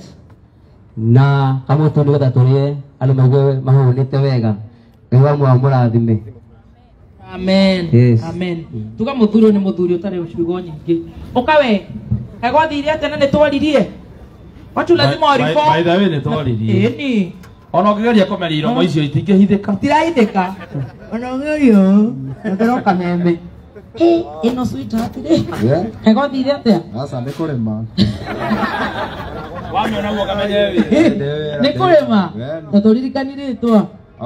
na kamũtu nĩgetha tũrĩe andũ maigue mahũnĩte wega Ngai wa mũrathime. Amen. Yes. Amen. Tuga muthuro ni muthuri utare uciugo nyingi. Ukawe. Kagwathire atena ni twaririe. Watu lazima warifo. By the way ni twaririe. Ni. Ona ngigeria komeria iromo icio itingihithika. Tirahithika. Ona ngigerio. Ndero kamembe. Ino sweetheart ri. Yeah. Kagwathire atia? Asa nĩ kũrĩma. Wamiona guo kamenye Nĩ kũrĩma. Na tũririkanirĩtwo.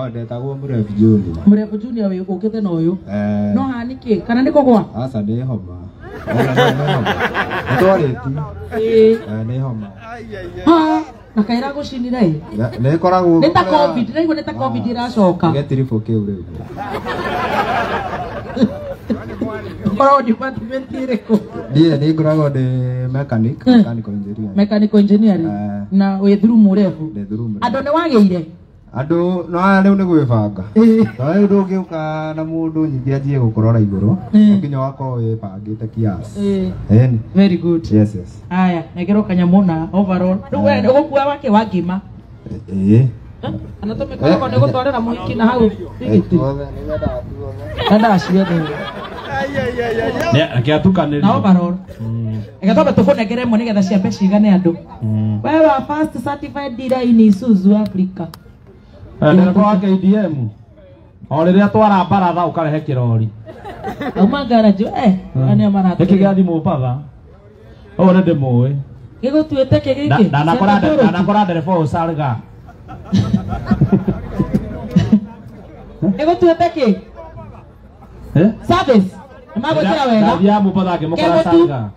Ndetagwo Mũrefu Junior. Mũrefu Junior wĩ ũkĩte na ũyũ. No hanĩkĩ kana nĩ kũgwa? Asa nĩ homa. Twarĩti. Nĩ homa. Na kaira gũcinire ĩ? Nĩ koragwo. Nĩ ta COVID, nĩ ta COVID iracoka. Getiribũ kĩu rĩu. Korwo department ĩrĩkũ? Nĩ ngoragwo ndĩ mechanical engineering. Mechanical engineering. Na wĩ through Mũrefu. Andũ nĩ wagĩire? Andũ no rĩu nĩ gwĩbanga. Na rĩu ndũngĩũka na mũndũ nyingĩ anjie gũkorora igũrũ. Nginya wakorwo wĩbangĩte kiasi. Very good. Yes, yes. Aya, negero kanyamũ na overall. Rĩu we ũgũkua wake wa ngima. Ana tũmĩkorwo nĩ gũtwarĩra mũhiki na hau tigiti. Nda ciothe. Nĩ atukanĩria. Na overall. Egathobe tũkũnengere ĩmwe nĩgetha ciambe cigane andũ. Wewe wa first certified dealer in Isuzu Africa. Ndereba wa KDM o rĩrĩa twara baratha ũkarehe kĩrori auma garage anĩa maratu nĩkĩ gĩa thimũ batha ũũ nĩ ndĩmũĩ gĩgũtuĩte kĩgĩkĩ ndanakora ndereba ũyũ Salga gĩgũtuĩte kĩ service nĩmagwĩkĩra wega ndathiaga Mũbatha ngĩmũkora Salga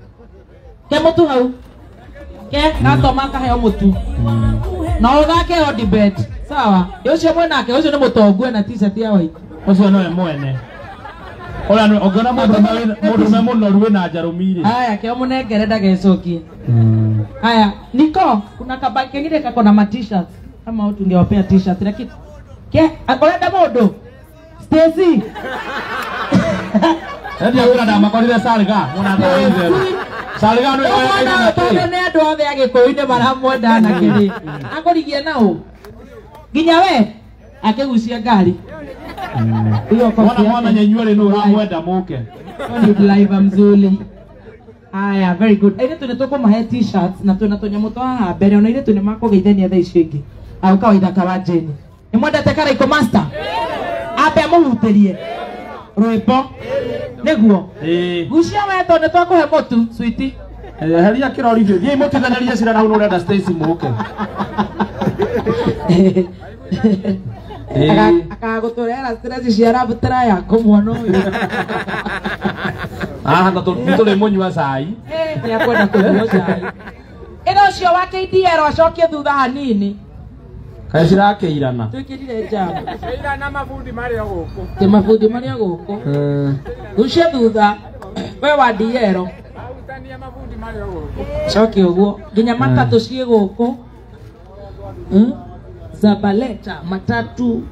ke mũtu hau ke gatoma kaheo mũtu na ũthake Odibet sawa ucio mwenake ucio nĩ mũtongu na t-shirt ya white ucio nowe mwene ũrĩa ongera mũndũme mũnoru wĩna njarũmi-rĩ haya kĩo mũnengere ndagecũkie haya Niko kuna kabaki kengine kako na t-shirts kama tungewapea t-shirt lakini ke akorenda mũndũ Stacy ndio kuna ndamakorire Salga mũnathĩire Salga nĩ andũ othe agĩkũyũ-inĩ maramwenda na kĩrĩ akũrigie naũ nginya we akĩgucia ngari mwana nyenyuarĩ nĩ ũramwenda mũke ni driver mzuri. Aya, very good. Airĩtu nĩ tũkũmahe t-shirts na twĩna tũnyamũ twa haha mbere ona airĩtu nĩ makũgeithania thaa icio ingĩ au kawaida kawa Jane. Nĩ mwendete Karaiko Master? Ambe mũhutĩrie rwĩmbo nĩguo gucia weto nĩ twakũhe mũtu sweetie. Heria kĩrori gĩ thiĩ mũtithanĩrie cira na hau ũrenda Stacy mũke akagũtũrehera stress cia rabutĩra yako mwana ũyũ tũrĩ mũnyua cai nĩ akwenda kũnyua cai ĩno ũcio wa KDL acokie thutha hanini kaĩ cirakĩirana twĩkĩrire jamu ĩirana mabundi marĩa gũkũ ti mabundi marĩa gũkũ gucia thutha we wa DL mabundi marĩa gũkũ coke ũguo nginya matatũ ciĩ gũkũ Zabaleta, matatu,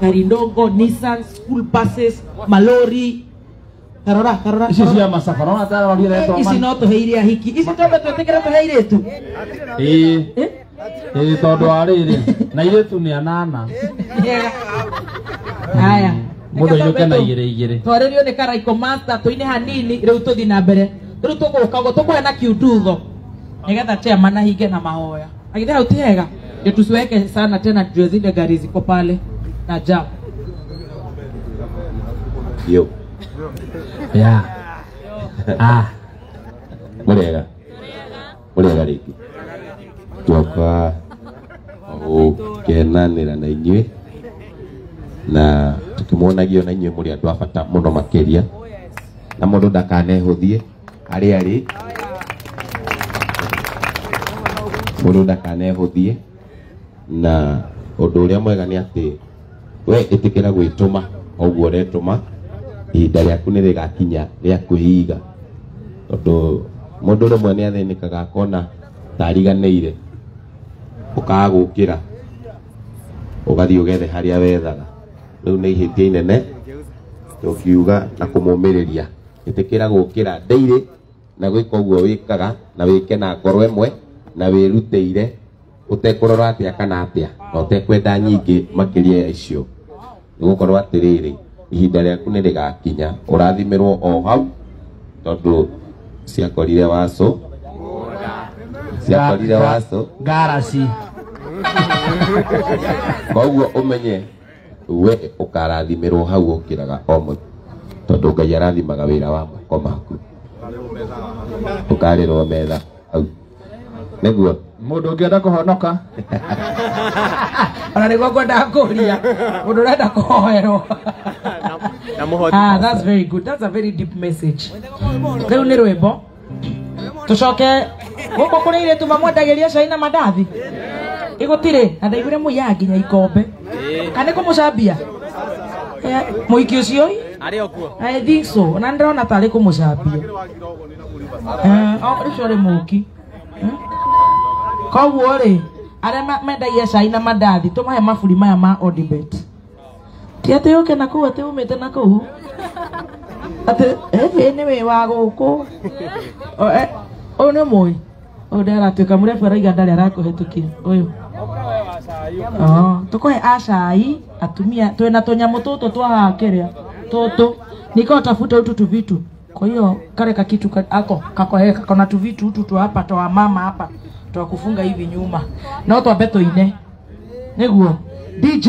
gari ndogo, Nissan, school buses, malori. Karora. Ici cia masafara ona tara wali reto man. Ici no tuheire ahiki. Ici tobe twetekera tuheire tu. Tondũ arĩrĩ na iretu nĩ anana. Haya. Mũndũ yũke na igĩrĩ. Twarĩrio nĩ Karaiko Master tuine hanini rĩu tuthi na mbere. Rĩu tũgũka tũkũhe na kiututho. Nĩgetha chairman ahinge na mahoya. Agithe hau ti hega. Ndio tusiweke sana tena juu zile gari ziko pale na jam. Yo. Yeah. Murega riki. Tuoka kenanira na inyuĩ na tukimwonagio na inyuĩ mũrĩ andũ a bata mũno makĩria na mũndũ ndakanehũthie arĩ mũndũ ndakanehũthie na ũndũ ũrĩa mwega nĩ atĩ we ĩtĩkĩra gwĩtũma ũguo ũretũma ihinda rĩaku nĩ rĩgakinya rĩa kwĩiga tondũ mũndũ rĩmwe nĩ athĩnĩkaga akona tariganĩire ũkaga gũkĩra ũgathiĩ ũgethe harĩa wethaga rĩu nĩ ihĩtia inene tũkiuga na kũmũmĩrĩria ĩtĩkĩra gũkĩra daily na gwĩka ũguo wĩkaga na wĩke na ngoro ĩmwe na wĩrutĩire ũtekũrora atĩa kana atĩa na ũtekwenda nyingĩ makĩria ya icio nĩgũkorwo atĩrĩrĩ ihinda rĩaku nĩ rĩgakinya ũrathimirwo o hau tondũ ciakorire waco garaci koguo ũmenye we ũkarathimirwo hau ũkĩraga o mũthenya tondũ Ngai arathimaga wĩra wa moko maku ũkarĩrwo metha hau nĩguo mũndũ ũngĩenda kũhonoka ona nĩguo ngwendaga kũria mũndũ ũrenda kũhoerwo. That's very good. That's a very deep message. Rĩu nĩ rwĩmbo tũcoke gũkũ kũrĩ irĩtu mamwendagĩria cai na mandathi igũtirĩ na ndaiguire mũiyaga nginya ikombe kana kũmũcambia mũiki ũcio arĩ okuo I think so na ndĩrona tarĩ kũmũcambia ũcio rĩ mũki koguo rĩ arĩa mendagia cai na mandathi tũmahe maburi maya ma Odibet ti atĩ ũke na kũu atĩ umĩte na kũu atĩ nĩ wĩ wa gũkũ ũyũ nĩ mũi ũyũ ndaratuĩka mũrebu araiga ndarĩ arakũhetũkia ũyũ tũkũhe acai atumia twĩna tũnyamũ tũtũ twa kĩrĩa tũtũ niko tafuta utu tuvitu kwa hiyo kare kakitu kakoheka kana tuvitu utu tu hapa twa mama hapa twa kufunga hivi nyuma na twambe tũine nĩguo DJ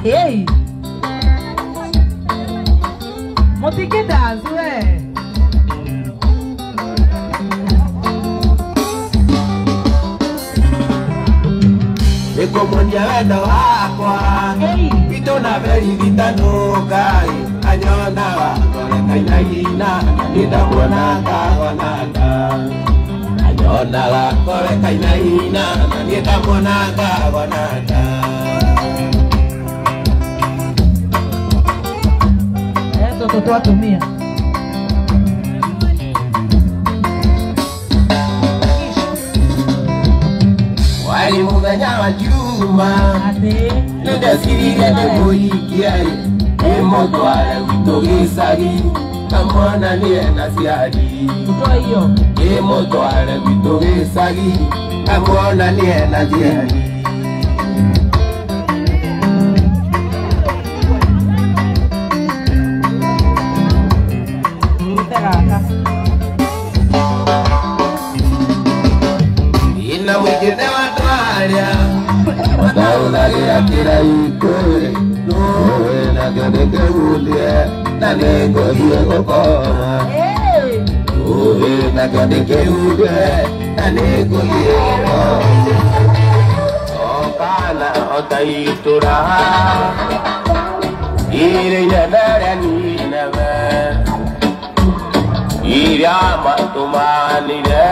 hey Motike dance we Eko monia wendo wakwa Ito na veri vitano kai Anyona wakore kainaina Nida mwana kagonanda Anyona wakore kainaina Nida mwana kagonanda Toto atumia Wali muthenya wa juma Nindesirire nĩmũhikia Ĩmũtware gwitũ gĩcagi Kamwana nĩena ciari Ĩmũtware gwitũ gĩcagi Kamwana nĩena ciari Ina mwingine watu haria Wataulagia kila ikore Nowe na gandeke ulie Na nego hiyo kukoma Nowe na gandeke ulie Na nego hiyo kukoma Okana otaitura Ire yadara nineve Ire amatumanire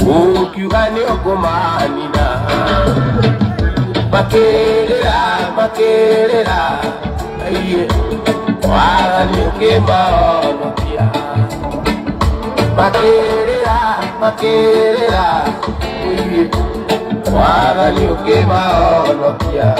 Ukiuga ni okumanina Makerera Aiye Waga ni ukimaonokia Makerera Aiye Waga ni ukimaonokia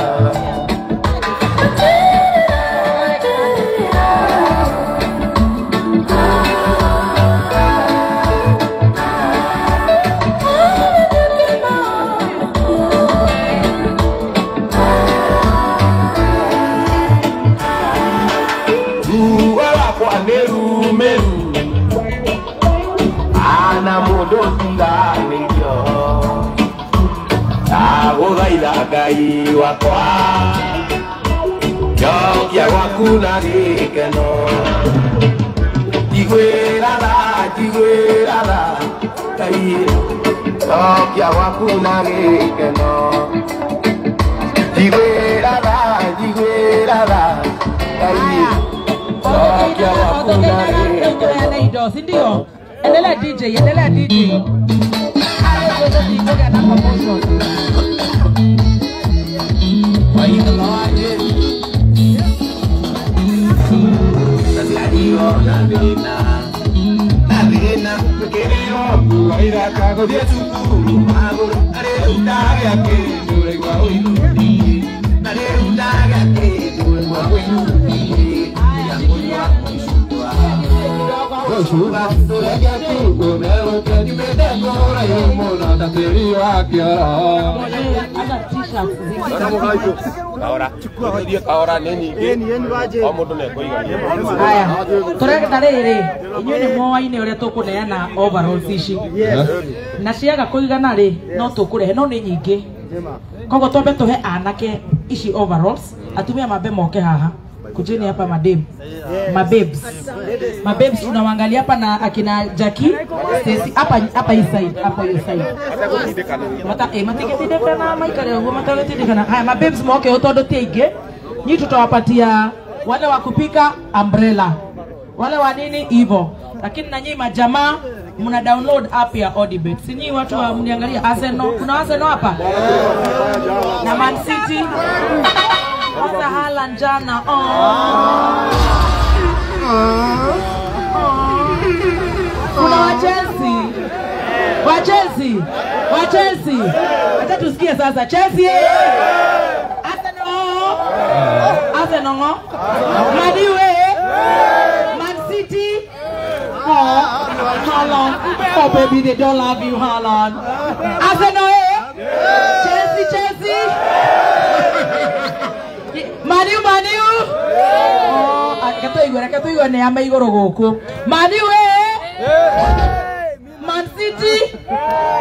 Meru Ana mudo tiganĩrio Ndagũthaitha Ngai wakwa Jokia wakuna gikeno Jigwera Kai Jokia wakuna gikeno Jigwera Kai Jokia wakuna gikeno Sindio? Endelea DJ. Ahora nini omundu nekuigania Haya, tureketa riri inyuĩ nĩ moaine ũrĩa tũkũneana overalls ici na ciaga kũigana rĩ no tũkũrehe no nĩ nyingĩ koguo twambe tũhe anake ici overalls atumia mambe moke haha kujeni hapa mabebs tunawaangalia hapa na akina Jackie Stacy hapa hii side matiketindikana maikare huko mataketindikana. Haya mabebs moke utondo tiingi nyi tutawapatia wale wa kupika umbrella wale wa nini hivyo, lakini na nyinyi majamaa mna download app ya Odibet. Si nyinyi watu wa mniangalia Arsenal, kuna Arsenal hapa na Man City hata Haaland jana. Kuna wa Chelsea. Acha tusikie sasa Chelsea. Arsenal. Madiwe. Man City. Haaland. Oh baby, they don't love you, Haaland. Arsenal. Chelsea. Manu. Akatoigwa ne ama igoro goko. Manu Man City.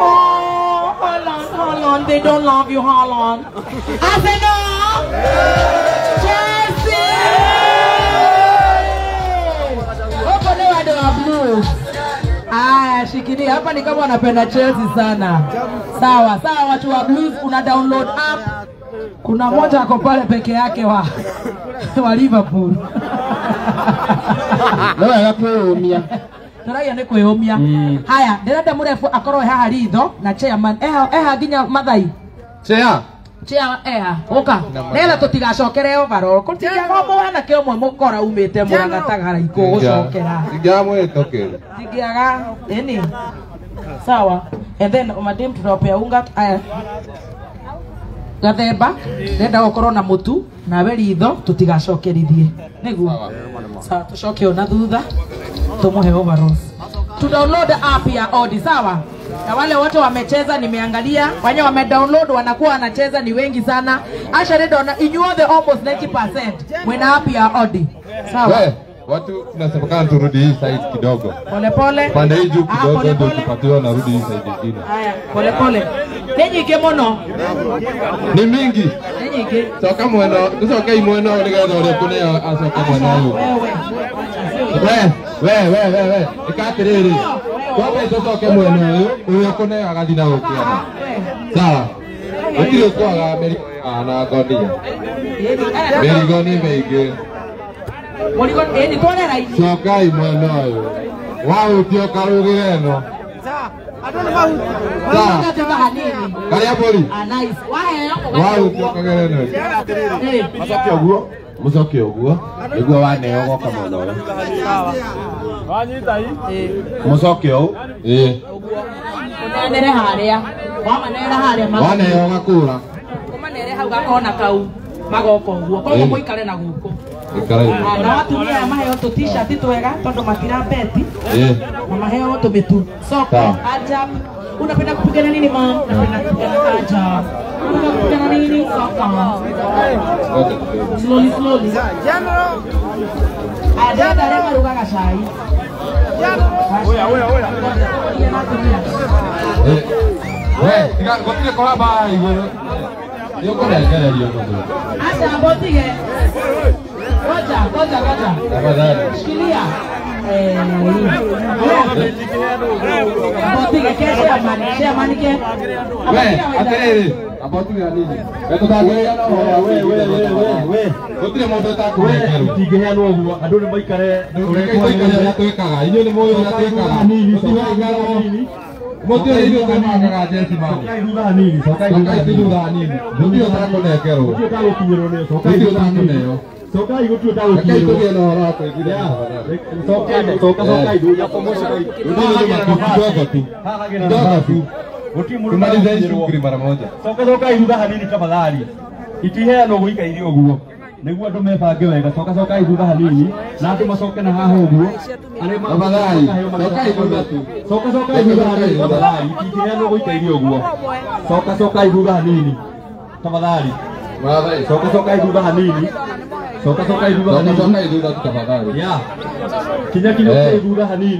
Oh, Haaland. They don't love you, Haaland. Arsenal. Chelsea. Hapo ni wado wa blue. Aya, shikilia hapa ni kama wanapenda Chelsea sana. Sawa, watu wa blues una download app. Kuna moja ako pale peke yake wa Liverpool. Leo yakakuumia. Taraia ni kwĩyũmia. Haya, ndĩrenda mũrefu akorwo haha ritho na chairman eha nginya mathai. Chair eha. Oka. Nela tũtigacokere overall. Kũtigaga mwana ke ũmwe mũkora umĩte mũranga tagara ikũgũcokera. Tigamwĩtokere. Tigaga eni. Sawa. And then madam tutawapea unga aya. Gathemba ndenda gũkorwo na mũtu na we ritho tũtigacokerithie. Nĩguo. Sawa, tucoke ona thutha. Tumuhe overalls. To download app ya Odi, sawa? Na wale wote wamecheza nimeangalia, wenye wamedownload wanakuwa wanacheza ni wengi sana. Asha dona inyuothe almost 90% wena app ya Odi. Sawa? Watu tunasemekana turudi hii side kidogo. Pole. Pande hii juu kidogo ndio tupatiwe na rudi hii side nyingine. Haya, pole. Nyingi mono. Ni mingi. Nyingi. Soka mweno, tusoka imweno nigetha uri kuneo asoka mweno. We. Ikatiriri. Twambe tusoke mweno uyu kuneo agathina gukiana. Sawa. Utire kwaga Amerika na Gondia. Merigo ni meingi. Morigo ni twone raini. Soka imweno uyu. Wao tio karugire no. Karia bori. Nice. Wao tukagere no. Mucoke uguo. Niguo waneo goka muno. Wanyita mucoke u. Nere haria. Wamanera haria. Waneo gakura. Kumanere hau gakona kau. Magoko uguo. Koguo muikare na guko. Na watumia maheo tu t-shirt twega tondu matira beti. Na maheo tu mitu. Soko ajab. Unapenda kupigana nini mom? Napenda kupigana ajab. Unapenda kupigana nini? Soko. Slowly. Ada lema rugaga chai. Oya. Gotire kwa baba igoro. Yuko na gari hiyo ndio. Acha ambotige. Ngoja. Tafadhali. Shikilia. Ambotige kesho amani ke. We, aterere. Ambotige nini? Wewe Gutire mundu utakurekera. Itingĩheanwo ũguo andũ nĩ maikare ũrĩa twĩkaga. Inyuĩ nĩ mũĩ ũrĩa twĩkaga. Mũtĩre irio tũmagaga jesi mami. Sokai thutha hanini. Ndio ũtakũnekerwo. Ndio ũtagukinyĩrwo nĩ sokai thutha hanini. Sokai gũtio ũtagukinyĩrwo. Tũgĩe na ũhoro wa kwĩgithia. Sokai thutha promotion. Ndogo tu. Tumalize shughuli mara moja. Sokai thutha hanini tafadhali. Itiheanwo gũikaire ũguo. Nĩguo andũ mebange wega sokai thutha hanini na andũ macoke na haha ũguo tafadhali sokai thutha tu sokai thutha hanini tafadhali itingĩheanwo gũikaire ũguo sokai thutha hanini tafadhali sokai thutha hanini sokai thutha hanini tafadhali ya kinya thutha hanini